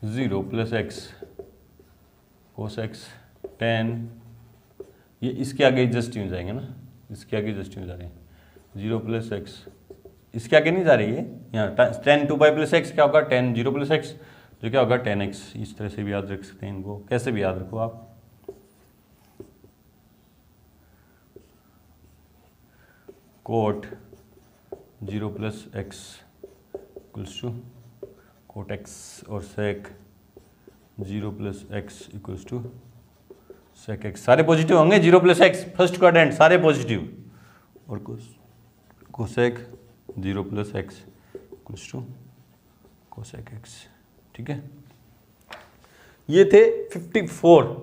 0 plus x cos x ten, ये इसके आगे जस्ट यूं जाएंगे ना, इसके आगे जस्ट यूं जा रहे हैं, 0 प्लस एक्स, इसके आगे नहीं जा रही है यहाँ। टेन 2 पाई प्लस एक्स क्या होगा? टेन 0 प्लस एक्स, जो क्या होगा? Ten x. इस तरह से भी याद रख सकते हैं इनको, कैसे भी याद रखो आप। Cot 0 plus x equals to cot x और sec 0 plus x equals to sec x. सारे पॉजिटिव होंगे, 0 प्लस एक्स फर्स्ट क्वाड्रेंट सारे पॉजिटिव, और cosec 0 plus x equals to cosec x. ठीक है, ये थे 54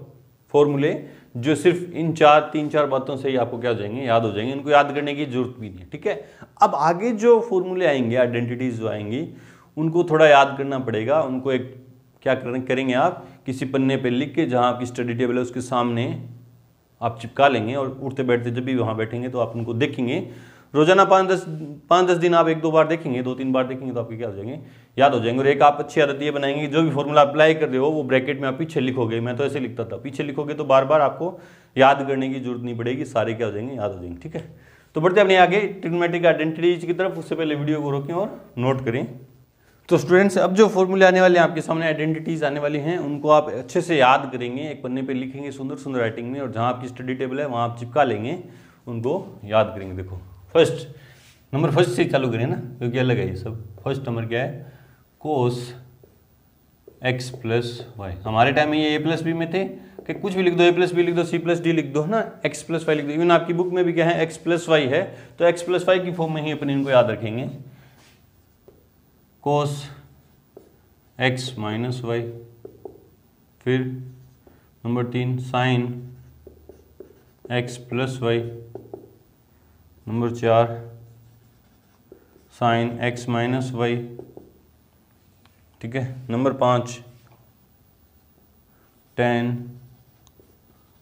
फॉर्मूले जो सिर्फ इन 3-4 बातों से ही आपको क्या हो जाएंगे? याद हो जाएंगे। इनको याद करने की जरूरत भी नहीं है। ठीक है, अब आगे जो फॉर्मूले आएंगे, आइडेंटिटीज जो आएंगी, उनको थोड़ा याद करना पड़ेगा। उनको एक क्या करेंगे आप? किसी पन्ने पे लिख के, जहाँ आपकी स्टडी टेबल है उसके सामने आप चिपका लेंगे, और उठते बैठते जब भी वहाँ बैठेंगे तो आप उनको देखेंगे। रोजाना 5-10 दिन आप 1-2 बार देखेंगे, 2-3 बार देखेंगे तो आपके क्या हो जाएंगे? याद हो जाएंगे। और एक आप अच्छी आदत ये बनाएंगे, जो भी फॉर्मूला अप्लाई कर रहे हो वो ब्रैकेट में आप पीछे लिखोगे। मैं तो ऐसे लिखता था, पीछे लिखोगे तो बार बार आपको याद करने की जरूरत नहीं पड़ेगी, सारे क्या हो जाएंगे? याद हो जाएंगे। ठीक है, तो बढ़ते अपने आगे ट्रिग्नोमेट्रिक आइडेंटिटीज की तरफ। उससे पहले वीडियो को रोकें और नोट करें। तो स्टूडेंट्स अब जो फॉर्मूले आने वाले हैं आपके सामने, आइडेंटिटीज आने वाली हैं, उनको आप अच्छे से याद करेंगे, एक पन्ने पे लिखेंगे सुंदर सुंदर राइटिंग में, और जहाँ आपकी स्टडी टेबल है वहाँ आप चिपका लेंगे, उनको याद करेंगे। देखो फर्स्ट नंबर फर्स्ट से चालू करें ना, क्योंकि अलग है ये सब। फर्स्ट नंबर क्या है, कोस एक्स प्लस वाई। हमारे टाइम में ये ए प्लस बी में थे कि कुछ भी लिख दो, ए प्लस बी लिख दो, सी प्लस डी लिख दो, है ना, एक्स प्लस वाई लिख दो। इवन आपकी बुक में भी क्या है, एक्स प्लस वाई है, तो एक्स प्लस वाई की फॉर्म में ही अपन इनको याद रखेंगे। कोस एक्स माइनस वाई, फिर number 3 sine x plus y, number 4 sine x minus y, ठीक है। Number 5 tan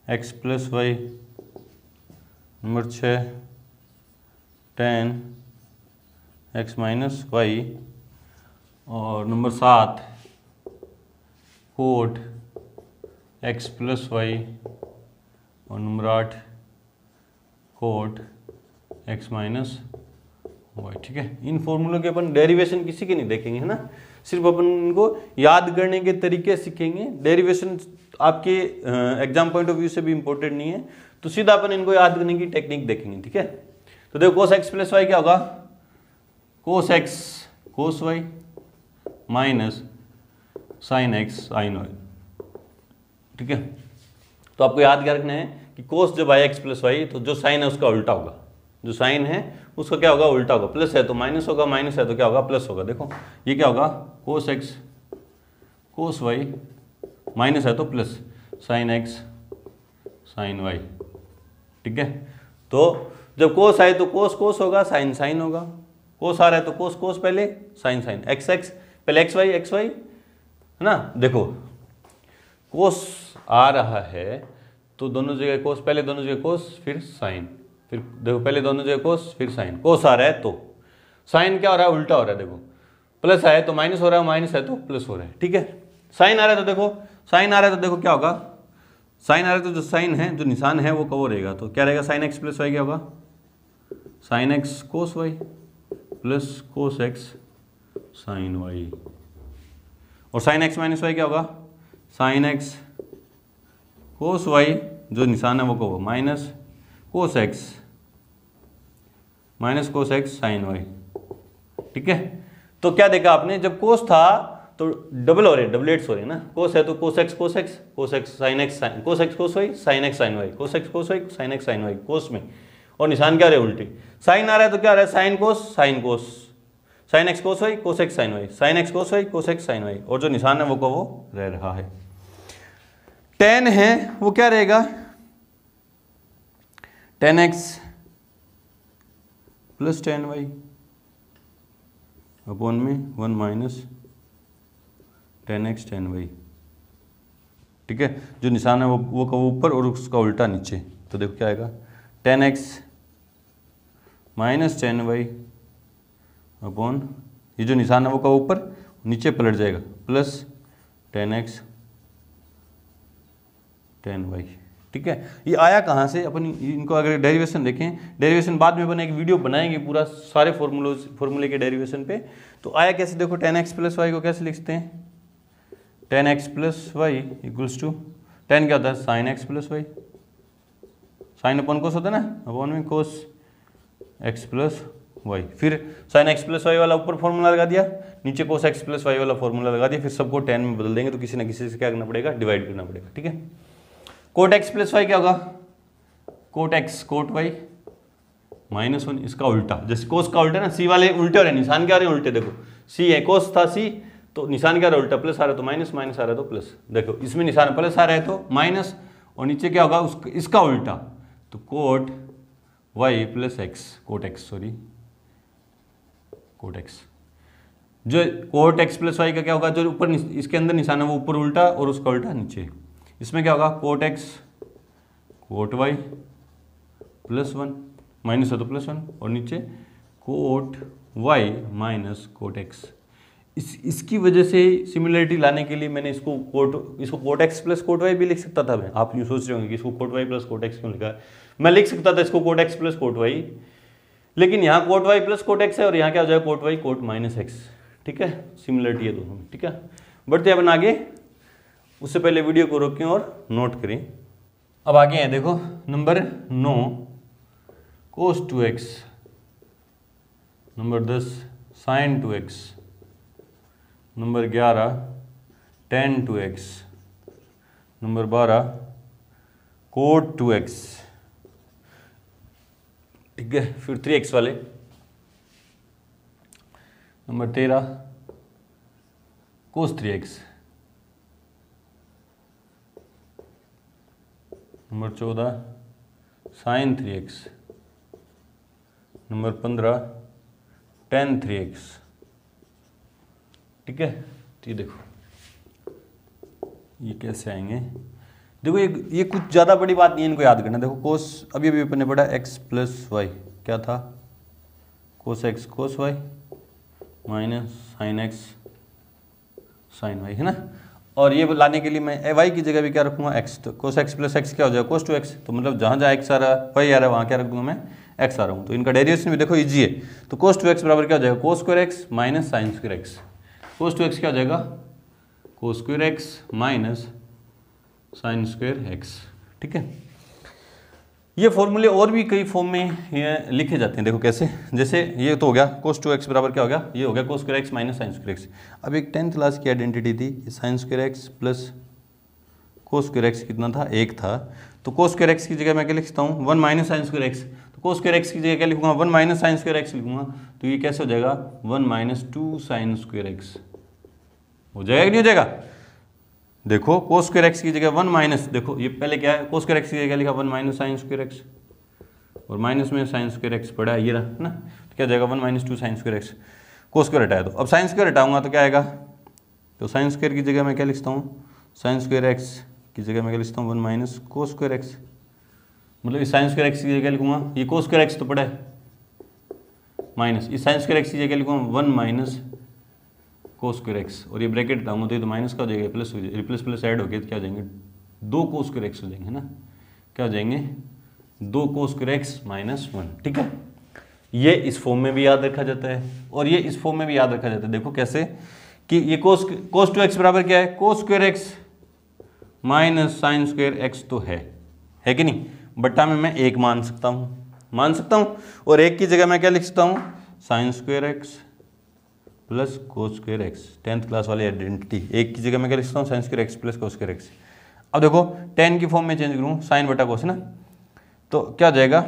x plus y, number 6 tan x minus y, और number 7 cot x plus y, और number 8 cot x minus y, ठीक है। इन फॉर्मूलों के अपन derivation किसी के नहीं देखेंगे, है ना, सिर्फ अपन इनको याद करने के तरीके सीखेंगे। डेरिवेशन आपके एग्जाम पॉइंट ऑफ व्यू से भी इंपॉर्टेंट नहीं है, तो सीधा अपन इनको याद करने की टेक्निक देखेंगे, ठीक है। तो देखो कोस एक्स प्लस वाई क्या होगा, cos x cos y minus sine x sine y, ठीक है। तो आपको याद क्या रखना है कि कोस जब आए एक्स प्लस वाई, तो जो साइन है उसका उल्टा होगा, जो साइन है उसका क्या होगा, उल्टा होगा। प्लस है तो माइनस होगा, माइनस है तो क्या होगा, प्लस होगा। देखो ये क्या होगा, cos x cos y, minus है तो plus sine x sine y, ठीक है। तो जब कोस आए तो कोस कोस होगा, साइन साइन होगा, कोस आ रहा है तो कोस कोस पहले, साइन साइन, एक्स एक्स पहले एक्स वाई, है ना। देखो कोस आ रहा है तो दोनों जगह कोस, पहले दोनों जगह कोस, फिर साइन, फिर देखो पहले दोनों जगह कोस फिर साइन। कोस आ रहा है तो साइन क्या हो रहा है, उल्टा हो रहा है। देखो प्लस आए तो माइनस हो रहा है, माइनस है तो प्लस हो रहा है, ठीक है। साइन आ रहा है तो देखो, साइन आ रहा है तो देखो क्या होगा, साइन आ रहा है तो जो साइन है, जो निशान है वो कब रहेगा, तो क्या रहेगा, साइन एक्स प्लस वाई क्या होगा, sine x cos y plus cos x sine y. और साइन एक्स माइनस वाई क्या होगा, साइन एक्स कोस वाई, जो निशान है वो कब, minus cos x sine y, ठीक है। तो क्या देखा आपने, जब कोस था तो डबल हो रहे, डबलेट्स हो रहे ना, कोस है तो cos x sine x cos x cos y, sine x sine y, cos x cos y, sine x sine y, cos में, और निशान क्या रहे, उल्टे। साइन आ रहा है तो क्या आ रहा है, sine cos, sine x cos y, cos x sine y, sine x cos y, cos x sine y, और जो निशान है वो को वो रह रहा है। टेन है वो क्या रहेगा, tan x plus tan y upon में 1 minus tan x tan y, ठीक है। जो निशान है वो का ऊपर और उसका उल्टा नीचे, तो देखो क्या आएगा, tan x minus tan y upon, ये जो निशान है वो का ऊपर नीचे पलट जाएगा, plus tan x tan y, ठीक है। ये आया कहाँ से, अपन इनको अगर डेरिवेशन देखें, डेरिवेशन बाद में अपन एक वीडियो बनाएंगे पूरा सारे फॉर्मूले के डेरिवेशन पे। तो आया कैसे, देखो टेन एक्स प्लस वाई को कैसे लिखते हैं, tan x plus y equals to, tan क्या होता है, sine x plus y, sine upon cos होता है ना, अपॉन में कोस एक्स प्लस वाई, फिर साइन एक्स प्लस वाई वाला ऊपर फॉर्मूला लगा दिया, नीचे कोस एक्स प्लस वाई वाला फॉर्मूला लगा दिया, फिर सबको 10 में बदल देंगे, तो किसी ना किसी से क्या करना पड़ेगा, डिवाइड करना पड़ेगा, ठीक है। कोट एक्स प्लस वाई क्या होगा, cot x cot y minus 1, इसका उल्टा, जैसे कोस का उल्टा ना, सी वाले उल्टे हो रहे, निशान क्या आ रहे हैं, उल्टे। देखो सी है, कोस था सी, तो निशान क्या आ रहा है, उल्टा, प्लस आ रहा है तो माइनस, माइनस आ रहा है तो प्लस। देखो इसमें निशान प्लस आ रहा है तो माइनस, और नीचे क्या होगा, इसका उल्टा, तो cot y plus x, cot x sorry cot x, जो कोट एक्स प्लस वाई का क्या होगा, जो ऊपर इसके अंदर निशान है वो ऊपर उल्टा और उसका उल्टा नीचे। इसमें क्या होगा, cot x cot y plus 1, minus है तो प्लस 1, और नीचे cot y minus cot x. इसकी वजह से सिमिलरिटी लाने के लिए मैंने इसको cot x plus cot y भी लिख सकता था मैं। आप यूँ सोच रहे होंगे कि इसको cot y plus cot x क्यों लिखा है, मैं लिख सकता था इसको cot x plus cot y, लेकिन यहाँ cot y plus cot x है और यहाँ क्या हो जाएगा, cot y cot minus x, ठीक है, सिमिलरिटी है दोनों में, ठीक है। बढ़ते हैं अपन आगे, उससे पहले वीडियो को रोकें और नोट करें। अब आगे हैं देखो number 9 cos 2x, number 10 sin 2x, number 11 tan 2x, number 12 cot 2x, ठीक है। फिर 3x वाले, number 13 cos 3x, number 14 sin 3x, number 15 tan 3x, ठीक है। तो ये देखो ये कैसे आएंगे, देखो ये कुछ ज़्यादा बड़ी बात नहीं है, इनको याद करना। देखो कोस अभी अभी अपन ने पढ़ा x प्लस वाई, क्या था, cos x cos y minus sine x sine y, है ना। और ये लाने के लिए मैं y की जगह भी क्या रखूंगा, x, तो कोस x प्लस x क्या हो जाएगा, कोस 2x। तो मतलब जहाँ जहाँ x आ रहा है y आ रहा है वहाँ क्या रख दूंगा मैं, x आ रहा हूँ। तो इनका डेरिवेशन भी देखो इजी है। तो कोस 2x बराबर क्या हो जाएगा, cos square x minus sine square x। कोस 2x क्या हो जाएगा, cos square x minus sine square x, ठीक है। ये फॉर्मूले और भी कई फॉर्म में ये लिखे जाते हैं, देखो कैसे, जैसे ये तो हो गया कोस 2x बराबर क्या हो गया, ये हो गया cos square x minus sine square x। अब एक 10th क्लास की आइडेंटिटी थी, sine square x plus cos square x कितना था, 1 था। तो कोस स्क्वायर x की जगह मैं क्या लिखता हूँ, 1 माइनस साइन स्क्वायर x। तो कोस स्क्वायर x की जगह क्या लिखूंगा, 1 माइनस साइन स्क्वायर x लिखूंगा। तो ये कैसे हो जाएगा, 1 माइनस 2 साइन स्क्वायर x हो जाएगा कि नहीं हो जाएगा। देखो कोस स्क्वायर x की जगह 1 माइनस, देखो ये पहले क्या है, कोस स्क्वायर x की जगह लिखा 1 माइनस साइन स्क्वायर x, और माइनस में साइन स्क्वायर x पड़ा है, ये रहा ना। तो क्या जाएगा 1 minus 2 sine square x, cos square हटाया। तो अब साइन स्क्वायर हटाऊंगा तो क्या आएगा, तो साइन स्क्वायर की जगह मैं क्या लिखता हूँ, साइन स्क्वायर x की जगह मैं क्या लिखता हूँ, 1 माइनस कोस स्क्वायर x। मतलब इस साइन स्क्वायर x की जगह लिखूंगा, ये कोस स्क्वायर x तो पड़ा है माइनस, इस साइन स्क्वायर x की जगह लिखूंगा 1 माइनस कोस स्क्वायर x, और ये ब्रैकेट हटाऊंगा तो ये तो माइनस का हो जाएगा, प्लस हो जाएगा, प्लस प्लस ऐड हो गया तो क्या हो जाएंगे, 2 कोस स्क्वायर x हो जाएंगे, है ना। क्या हो जाएंगे, 2 कोस स्क्वायर x माइनस 1, ठीक है। ये इस फॉर्म में भी याद रखा जाता है और ये इस फॉर्म में भी याद रखा जाता है। देखो कैसे कि ये कोस 2x बराबर क्या है, cos square x minus sine square x तो है कि नहीं। बट्टा में मैं 1 मान सकता हूँ, और 1 की जगह मैं क्या लिख सकता हूँ, sine square x plus cos square x। 10th class वाली आइडेंटिटी, 1 की जगह मैं क्या लिख सकता हूँ, sine square x plus cos square x। अब देखो 10 की फॉर्म में चेंज करूँ, साइन बटा कोस, है ना। तो क्या हो जाएगा,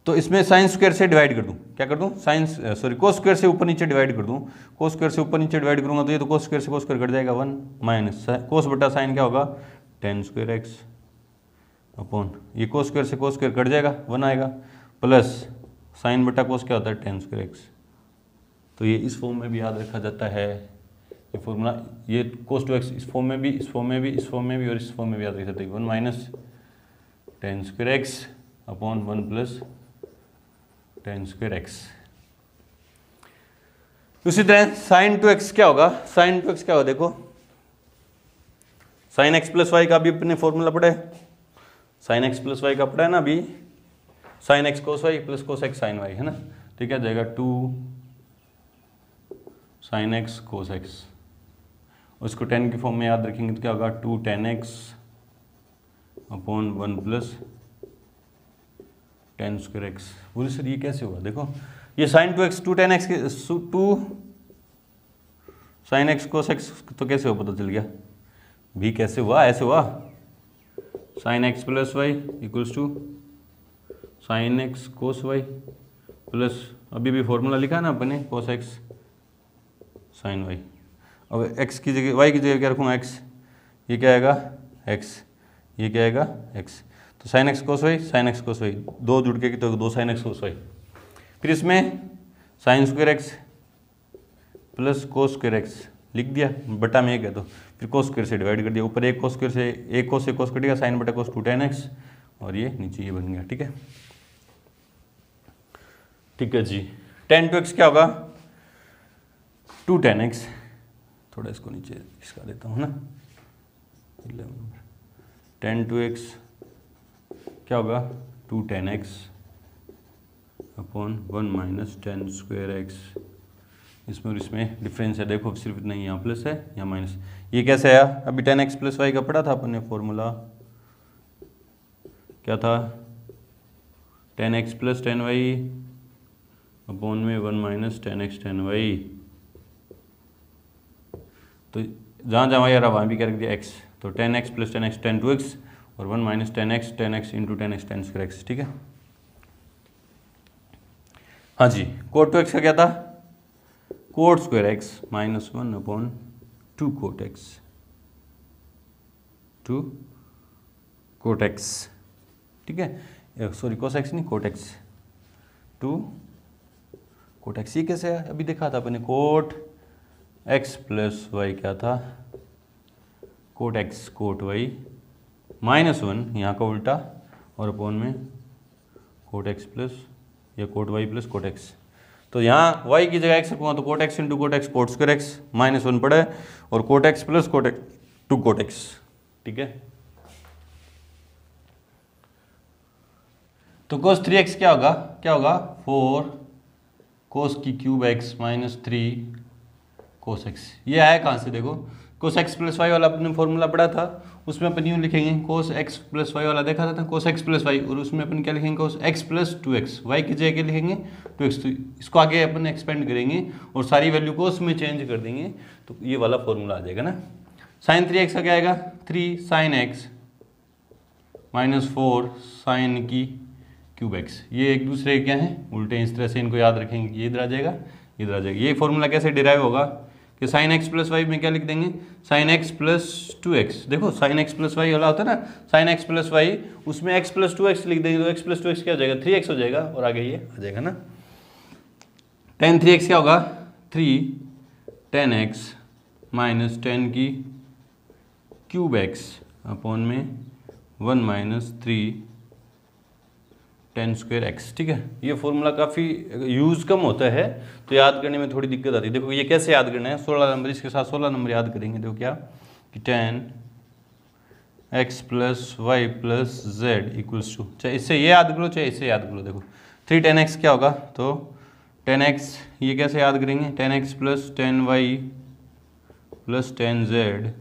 तो इसमें साइन स्क्वायर से डिवाइड कर दूं, क्या कर दूं, कोस स्क्वायर से ऊपर नीचे डिवाइड कर दूं। कोस स्क्वायर से ऊपर नीचे डिवाइड करूंगा तो ये तो कोस स्क्वायर से कोस स्क्वायर कट जाएगा, 1 माइनस कोस बटा साइन क्या होगा, टेन स्क्वायर x अपॉन, ये कोस स्क्वायर से कोस स्क्वायर कट जाएगा, 1 आएगा, प्लस साइन बटा कोस क्या होता है, टेन स्क्वायर x। तो ये इस फॉर्म में भी याद रखा जाता है, ये फॉर्मूला, ये कोस 2x इस फॉर्म में भी, इस फॉर्म में भी, इस फॉर्म में भी और इस फॉर्म में भी याद रख सकते हैं। 1 माइनस टेन स्क्वायर x अपॉन 1 प्लस टेन स्क्वायर x। उसी तरह साइन 2x क्या होगा, साइन 2x क्या होगा, देखो साइन x प्लस वाई का भी अपने फॉर्मूला पढ़ा है, साइन x प्लस वाई का पढ़ा है ना अभी, sine x cos y plus cos x sine y, है ना। तो क्या जाएगा 2 साइन x कोस x, उसको 10 की फॉर्म में याद रखेंगे तो क्या होगा 2 tan x अपॉन 1 प्लस टेन स्क्वायर x। बोले सर ये कैसे होगा, देखो ये sine 2x 2 tan x 2 sine x cos x तो कैसे हो, पता चल गया भी कैसे हुआ, ऐसे हुआ sine x plus y equals to sine x cos y plus अभी भी फॉर्मूला लिखा है ना अपने कोस x साइन वाई। अब x की जगह y की जगह क्या रखूँगा, x, ये क्या आएगा x, ये क्या आएगा x। तो sign x cos y, sign x cos Y, 2 जुड़ के तो 2 साइन x कोस वाई। फिर इसमें sine square x plus cos square x लिख दिया, बटा में 1 है तो फिर कोस स्क्वायर से डिवाइड कर दिया, ऊपर 1 कोस स्क्वायर से 1 कोस से कोस कटेगा, साइन बटा कोस 2 tan x, और ये नीचे ये बन गया, ठीक है। ठीक है जी, tan 2x क्या होगा 2 tan x, थोड़ा इसको नीचे इसका देता हूँ ना, 11 tan 2x क्या होगा 2 tan x अपॉन 1 माइनस टेन स्क्वायर x इसमें और इसमें डिफरेंस है, देखो सिर्फ इतना ही, यहाँ प्लस है यहाँ माइनस। ये कैसे आया? अभी 10x प्लस वाई का पढ़ा था अपन ने फॉर्मूला, क्या था? 10x प्लस 10y अपॉन में 1 माइनस 10x 10y। तो जहाँ जहाँ y आ रहा वहाँ भी क्या रख दिया? x। तो 10x प्लस 10x 10 2x और 1 minus 10x into 10x 10 square x, ठीक है। हाँ जी, कोट 2x का क्या था? कोट स्क्वायर x माइनस 1 अपॉन 2 कोट x, 2 कोट x, ठीक है। सॉरी कोस x नहीं, कोट x, 2 कोट x। ये कैसे है? अभी देखा था अपने, कोट x प्लस वाई क्या था? Cot x cot y minus 1, यहाँ का उल्टा, और अपॉन में कोट x प्लस या cot y plus cot x। तो यहाँ y की जगह x रखूँगा तो cot x into cot x cot square x minus 1 पड़ा है, और cot x plus cot x 2 cot x, ठीक है। तो कोस 3x क्या होगा? क्या होगा? 4 कोस की क्यूब x माइनस 3 कोस x। ये आया कहाँ से? देखो कोस x प्लस वाई वाला अपने फॉर्मूला पढ़ा था, उसमें अपन यूँ लिखेंगे कोस x प्लस वाई वाला देखा था कोस x प्लस वाई, और उसमें अपन क्या लिखेंगे? कोस x प्लस 2x, वाई की जगह लिखेंगे 2x। तो इसको आगे अपन एक्सपेंड करेंगे और सारी वैल्यू को उसमें चेंज कर देंगे, तो ये वाला फॉर्मूला आ जाएगा ना। साइन 3x का क्या आएगा? 3 साइन x माइनस 4 साइन की क्यूब x। ये एक दूसरे क्या है? उल्टे। इस तरह से इनको याद रखेंगे, ये इधर आ जाएगा, इधर आ जाएगा। ये फॉर्मूला कैसे डिराइव होगा कि साइन x प्लस वाई में क्या लिख देंगे? Sine x plus 2x। देखो साइन x प्लस वाई वाला होता है ना, साइन x प्लस वाई, उसमें x प्लस 2x लिख देंगे तो x प्लस 2x क्या हो जाएगा? 3x हो जाएगा, और आगे ये आ जाएगा ना। tan 3x क्या होगा? 3 tan x माइनस 10 की क्यूब x अपॉन में 1 माइनस 3 10 स्क्वायर x, ठीक है। ये फॉर्मूला काफ़ी यूज़ कम होता है तो याद करने में थोड़ी दिक्कत आती है। देखो ये कैसे याद करना है? 16 नंबर, इसके साथ 16 नंबर याद करेंगे। देखो क्या कि tan x plus y plus z equals two, चाहे इससे ये याद करो चाहे इससे याद करो। देखो 3 tan x क्या होगा? तो tan x ये कैसे याद करेंगे? tan x plus 10 y plus 10 z,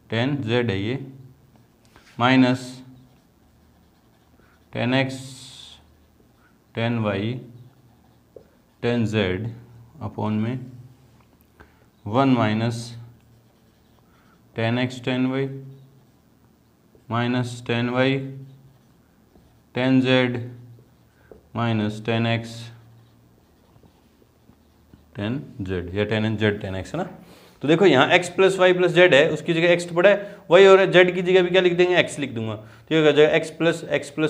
10 z है ये, minus 10x 10y 10z upon में 1 minus 10x 10y minus 10y 10z minus 10x 10z, या 10z 10x है ना। तो देखो यहाँ x plus y plus z है, उसकी जगह x तो पड़ा है, वही और जेड की जगह भी क्या लिख देंगे? x लिख दूंगा। तो ये हो जाएगा x प्लस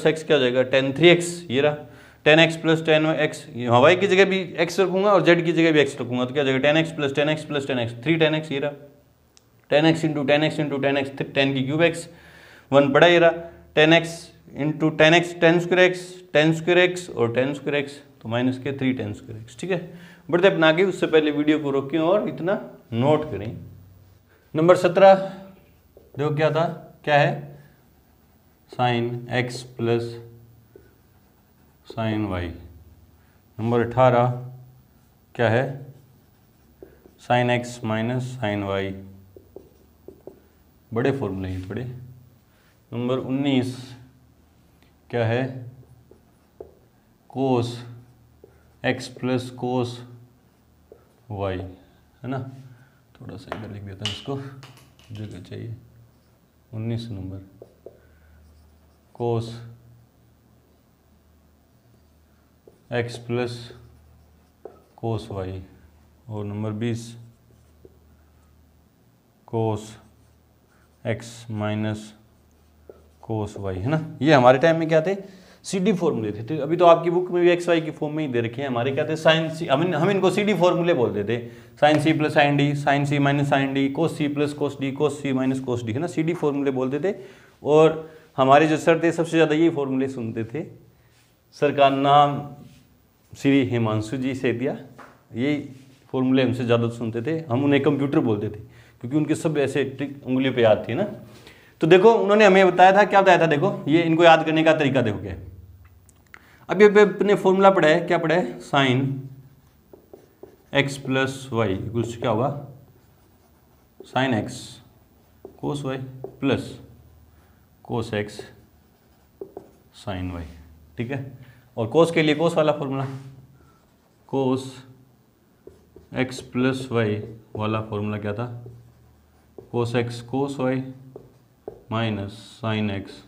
x क्या हो जाएगा? tan 3x, ये रहा 10x प्लस 10x। यहाँ y की जगह भी x रखूंगा और z की जगह भी x रखूंगा, तो क्या हो जाएगा? 10x plus 10x plus 10x 3 10x, ये रहा 10x into 10x into 10x 10 की क्यूब x, 1 पड़ा, ये रहा 10x into 10x 10 square x और 10 स्क्वायर x, तो माइनस के 3 10 स्क्वायर x, ठीक है। बढ़ते अपना आगे, उससे पहले वीडियो को रोकें और इतना नोट करें। नंबर 17 देखो क्या था? क्या है? Sine x plus sine y। Number 18 क्या है? Sine x minus sine y। बड़े फॉर्मूले हैं थोड़े। नंबर 19 क्या है? Cos x plus cos y, है ना। थोड़ा सा इधर लिख देता हूँ, इसको जगह चाहिए। 19 नंबर कोस x प्लस कोस y, और नंबर 20 कोस x माइनस कोस y, है ना। ये हमारे टाइम में क्या थे? सीडी फॉर्मूले थे। तो अभी तो आपकी बुक में भी एक्स वाई की फॉर्म में ही दे रखे हैं। हमारे क्या थे? साइन सी, हम इनको सीडी फॉर्मूले बोलते थे। साइन सी plus sine D, sine C minus sine D, cos C plus cos D, cos C minus cos D, है ना। सीडी फॉर्मूले बोलते थे। और हमारे जो सर थे सबसे ज़्यादा यही फॉर्मूले सुनते थे। सर का नाम श्री हिमांशु जी सेतिया, यही फॉर्मूले हमसे ज़्यादा सुनते थे। हम उन्हें कंप्यूटर बोलते थे क्योंकि उनके सब ऐसे ट्रिक उंगलियों पे याद थी ना। तो देखो उन्होंने हमें बताया था, क्या बताया था? देखो ये इनको याद करने का तरीका देखो क्या है। अभी अपने फॉर्मूला पढ़ा है, क्या पढ़ा है? साइन एक्स प्लस वाई कुछ क्या होगा, sine x cos y plus cos x sine y, ठीक है। और कोस के लिए कोस वाला formula, cos x plus y वाला फॉर्मूला क्या था, cos x cos y minus sine x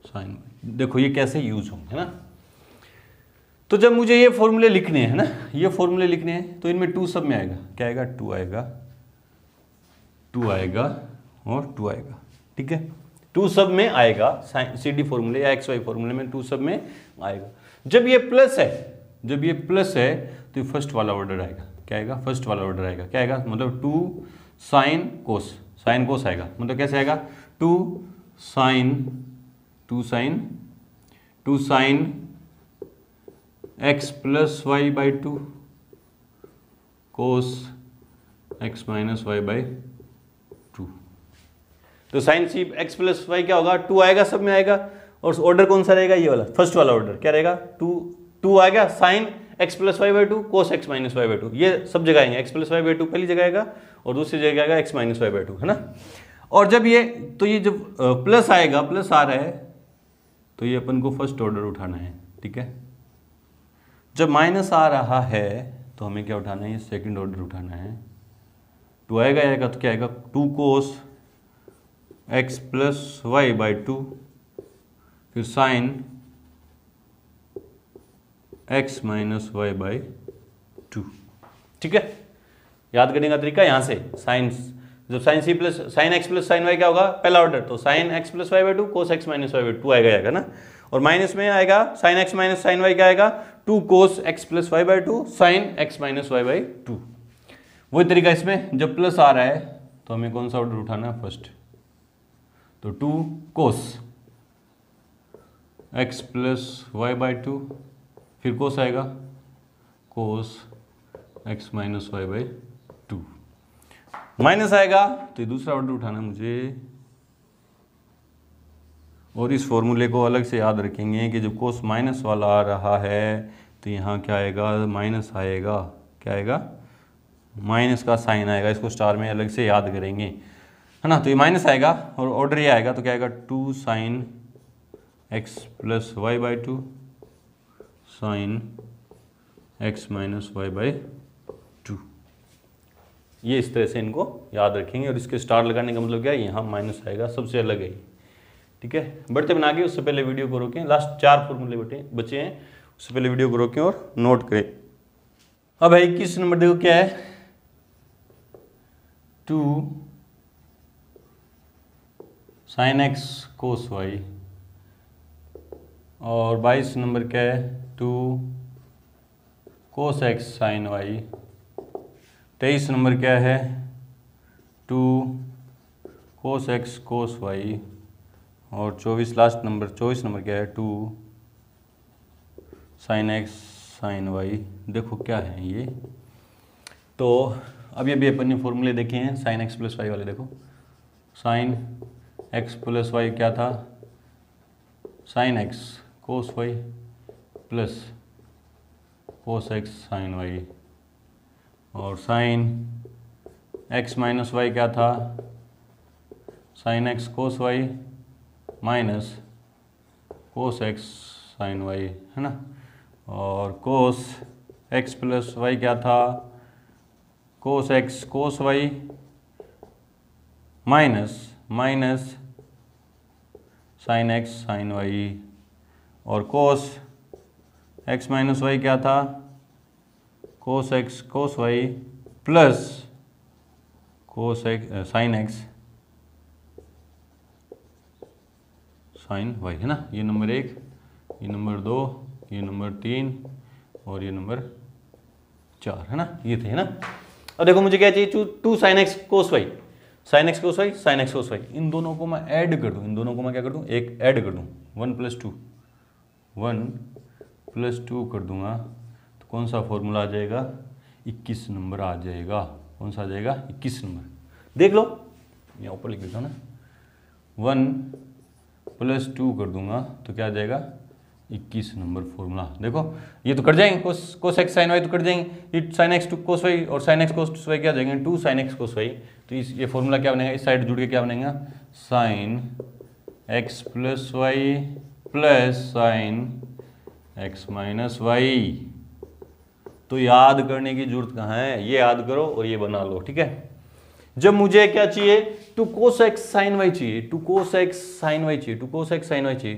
sine y. देखो ये कैसे यूज होंगे, है ना। तो जब मुझे ये फॉर्मूले लिखने हैं ना, ये फॉर्मूले लिखने हैं, तो इनमें 2 सब में आएगा, क्या आएगा, 2 आएगा, 2 आएगा और 2 आएगा, ठीक है। 2 सब में आएगा, सी डी फॉर्मूले या एक्स वाई फॉर्मूले में 2 सब में आएगा। जब ये प्लस है, जब ये प्लस है तो ये फर्स्ट वाला ऑर्डर आएगा, क्या आएगा, फर्स्ट वाला ऑर्डर आएगा, क्या आएगा, मतलब 2 साइन कोस, साइन कोस आएगा, मतलब कैसे आएगा, 2 sine x plus y by 2 cos x minus y by 2। तो sine c x plus y क्या होगा, 2 आएगा, सब में आएगा। और ऑर्डर कौन सा रहेगा, ये वाला फर्स्ट वाला ऑर्डर क्या रहेगा, 2 आएगा, sine x plus y by 2 cos x minus y by 2, ये सब जगह आएंगे, एक्स प्लस वाई बाई 2 पहली जगह आएगा और दूसरी जगह आएगा एक्स माइनस वाई बाई 2, है ना। और जब ये, तो ये जब प्लस आएगा, प्लस आ रहा है, तो ये अपन को फर्स्ट ऑर्डर उठाना है, ठीक है। जब माइनस आ रहा है तो हमें क्या उठाना है, ये सेकंड ऑर्डर उठाना है। 2 आएगा तो क्या आएगा, 2 cos x plus y by 2 फिर sine x minus y by 2, ठीक है। याद करने का तरीका यहाँ से, साइन, जब साइन सी plus sine x plus sine y क्या होगा, पहला ऑर्डर, तो sine x plus y by 2 cos x minus y by 2 आएगा ना। और माइनस में आएगा sine x minus sine y क्या आएगा, 2 cos x plus y by 2 sine x minus y by 2। वही तरीका इसमें, जब प्लस आ रहा है तो हमें कौन सा ऑर्डर उठाना है, फर्स्ट, तो 2 cos x plus y by 2 फिर कोस आएगा cos x minus y by 2, minus आएगा तो ये दूसरा ऑर्डर उठाना मुझे। और इस फॉर्मूले को अलग से याद रखेंगे कि जब कोस माइनस वाला आ रहा है तो यहाँ क्या आएगा, माइनस आएगा, क्या आएगा, माइनस का साइन आएगा, इसको स्टार में अलग से याद करेंगे, है ना। तो ये माइनस आएगा और ऑर्डर ये आएगा, तो क्या आएगा, 2 sine x plus y by 2 sine x minus y by 2। ये इस तरह से इनको याद रखेंगे। और इसके स्टार लगाने का मतलब क्या है, यहाँ माइनस आएगा, सबसे अलग है, ठीक है। बढ़ते बना के उससे पहले वीडियो को रोकें, लास्ट 4 फॉर्मूले बचे हैं, उससे पहले वीडियो को रोकें और नोट करें। अब है 21 नंबर, देखो क्या है, 2 साइन एक्स कोस वाई। और 22 नंबर क्या है, 2 cos x sine y. 23 number क्या है, 2 कोस एक्स कोस वाई। और 24 लास्ट नंबर, 24 नंबर क्या है, 2 साइन एक्स साइन वाई। देखो क्या है ये, तो अभी अपन ने फॉर्मूले देखे हैं साइन एक्स प्लस वाई वाले। देखो साइन एक्स प्लस वाई क्या था, sine x cos y plus cos x sine y. और साइन एक्स माइनस वाई क्या था, sine x cos y minus cos x sine y, है ना। और कोस एक्स प्लस वाई क्या था, cos x cos y minus sine x sine y. और cos x minus y क्या था, cos x cos y plus cos x sine x sine y, है ना। ये नंबर 1, ये नंबर 2, ये नंबर 3 और ये नंबर 4, है ना। ये थे, है ना। अब देखो मुझे क्या चाहिए, 2 sine x cos y, sine x cos y, sine x cos Y. इन दोनों को मैं ऐड कर दूँ, इन दोनों को मैं क्या कर दूँ, एक ऐड कर दूँ, 1 + 2, 1 + 2 कर दूंगा तो कौन सा फॉर्मूला आ जाएगा, 21 नंबर आ जाएगा। कौन सा आ जाएगा, 21 नंबर। देख लो, यहाँ ऊपर लिख देता हूँ ना, 1 + 2 कर दूंगा तो क्या आ जाएगा, 21 नंबर फॉर्मूला। देखो ये तो कट जाएंगे, कोस एक्स साइन वाई तो कट जाएंगे, ये sine x two cos y और साइन एक्स कोस वाई क्या हो जाएंगे, 2 साइन एक्स कोस वाई। तो ये फॉर्मूला क्या बनेगा, इस साइड जुड़ के क्या बनेगा, sine x plus y plus sine x minus y. तो याद करने की जरूरत कहाँ है, ये याद करो और ये बना लो, ठीक है। जब मुझे क्या चाहिए, 2 cos x sin y चाहिए, 2 cos x sin y चाहिए, 2 cos x sin y चाहिए,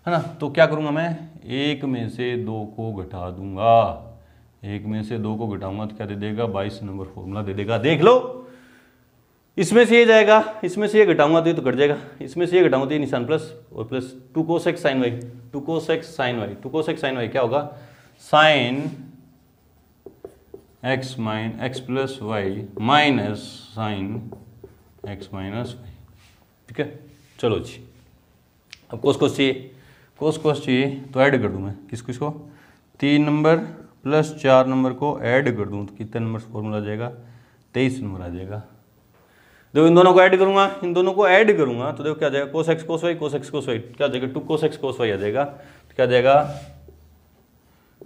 है ना। तो क्या करूंगा मैं, 1 में से 2 को घटा दूंगा, 1 में से 2 को घटाऊंगा तो क्या दे देगा, 22 नंबर फॉर्मूला दे देगा। देख लो, इसमें से ये जाएगा, इसमें से ये घटाऊंगा तो ये तो घट जाएगा, इसमें से ये घटाऊंगा तो ये निशान प्लस और plus 2 cos x sin y, 2 cos x sin y, 2 cos x sin y क्या होगा, sine x plus y minus sine x minus y, ठीक है। चलो जी, अब कोस चाहिए तो ऐड कर दूं मैं किसको, 3 नंबर प्लस 4 नंबर को ऐड कर दूं तो कितने नंबर फॉर्मूला आ जाएगा, 23 नंबर आ जाएगा। देखो इन दोनों को ऐड करूंगा, तो देखो क्या आ जाएगा, कोस एक्स कोस वाई क्या आ जाएगा, 2 cos x cos y आ जाएगा। तो क्या आ जाएगा,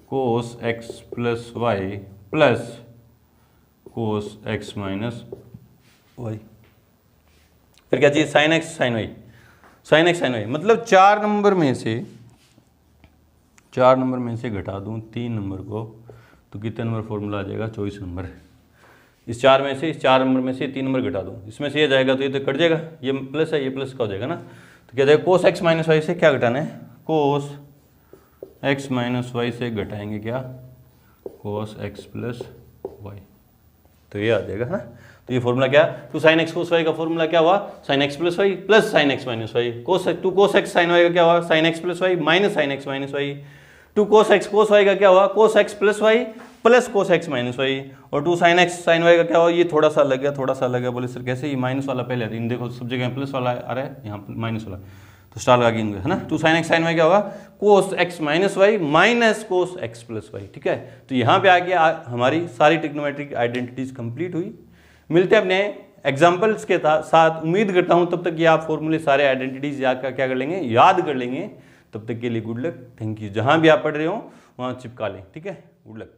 cos x plus y plus cos x minus y. फिर क्या चाहिए, साइन एक्स साइन वाई, मतलब 4 नंबर में से घटा दूं 3 नंबर को तो कितने नंबर फॉर्मूला आ जाएगा, 24 नंबर। इस 4 नंबर में से 3 नंबर घटा दूं, इसमें से ये जाएगा तो ये तो कट जाएगा, ये प्लस है, ये प्लस का हो जाएगा ना। तो क्या जाएगा, कोस एक्स माइनस वाई से क्या घटाना है, कोस एक्स माइनस वाई से घटाएंगे क्या, कोस एक्स प्लस वाई, तो ये आ जाएगा ना। तो ये फॉर्मूला क्या, 2 sin x cos y का फॉर्मूला क्या हुआ, sin x plus y plus sin x minus y, 2 cos x sin y का क्या हुआ, sin x plus y minus sin x minus y, 2 cos x cos y का क्या हुआ, cos x plus y plus cos x minus y, और 2 sin x sin y का क्या हुआ, ये थोड़ा सा लग गया, बोले सर कैसे, ये माइनस वाला पहले आता है, देखो सब जगह प्लस वाला आ रहा है, यहाँ माइनस वाला, तो स्टार लगा के है ना। 2 sin x sin y क्या होगा, cos x minus y minus cos x plus y, ठीक है। तो यहाँ पे आके हमारी सारी ट्रिग्नोमेट्रिक आइडेंटिटीज कंप्लीट हुई। मिलते हैं अपने एग्जाम्पल्स के साथ, उम्मीद करता हूँ तब तक ये आप फॉर्मूले सारे आइडेंटिटीज क्या कर लेंगे, याद कर लेंगे। तब तक के लिए गुड लक, थैंक यू। जहाँ भी आप पढ़ रहे हो वहाँ चिपका लें, ठीक है, गुड लक।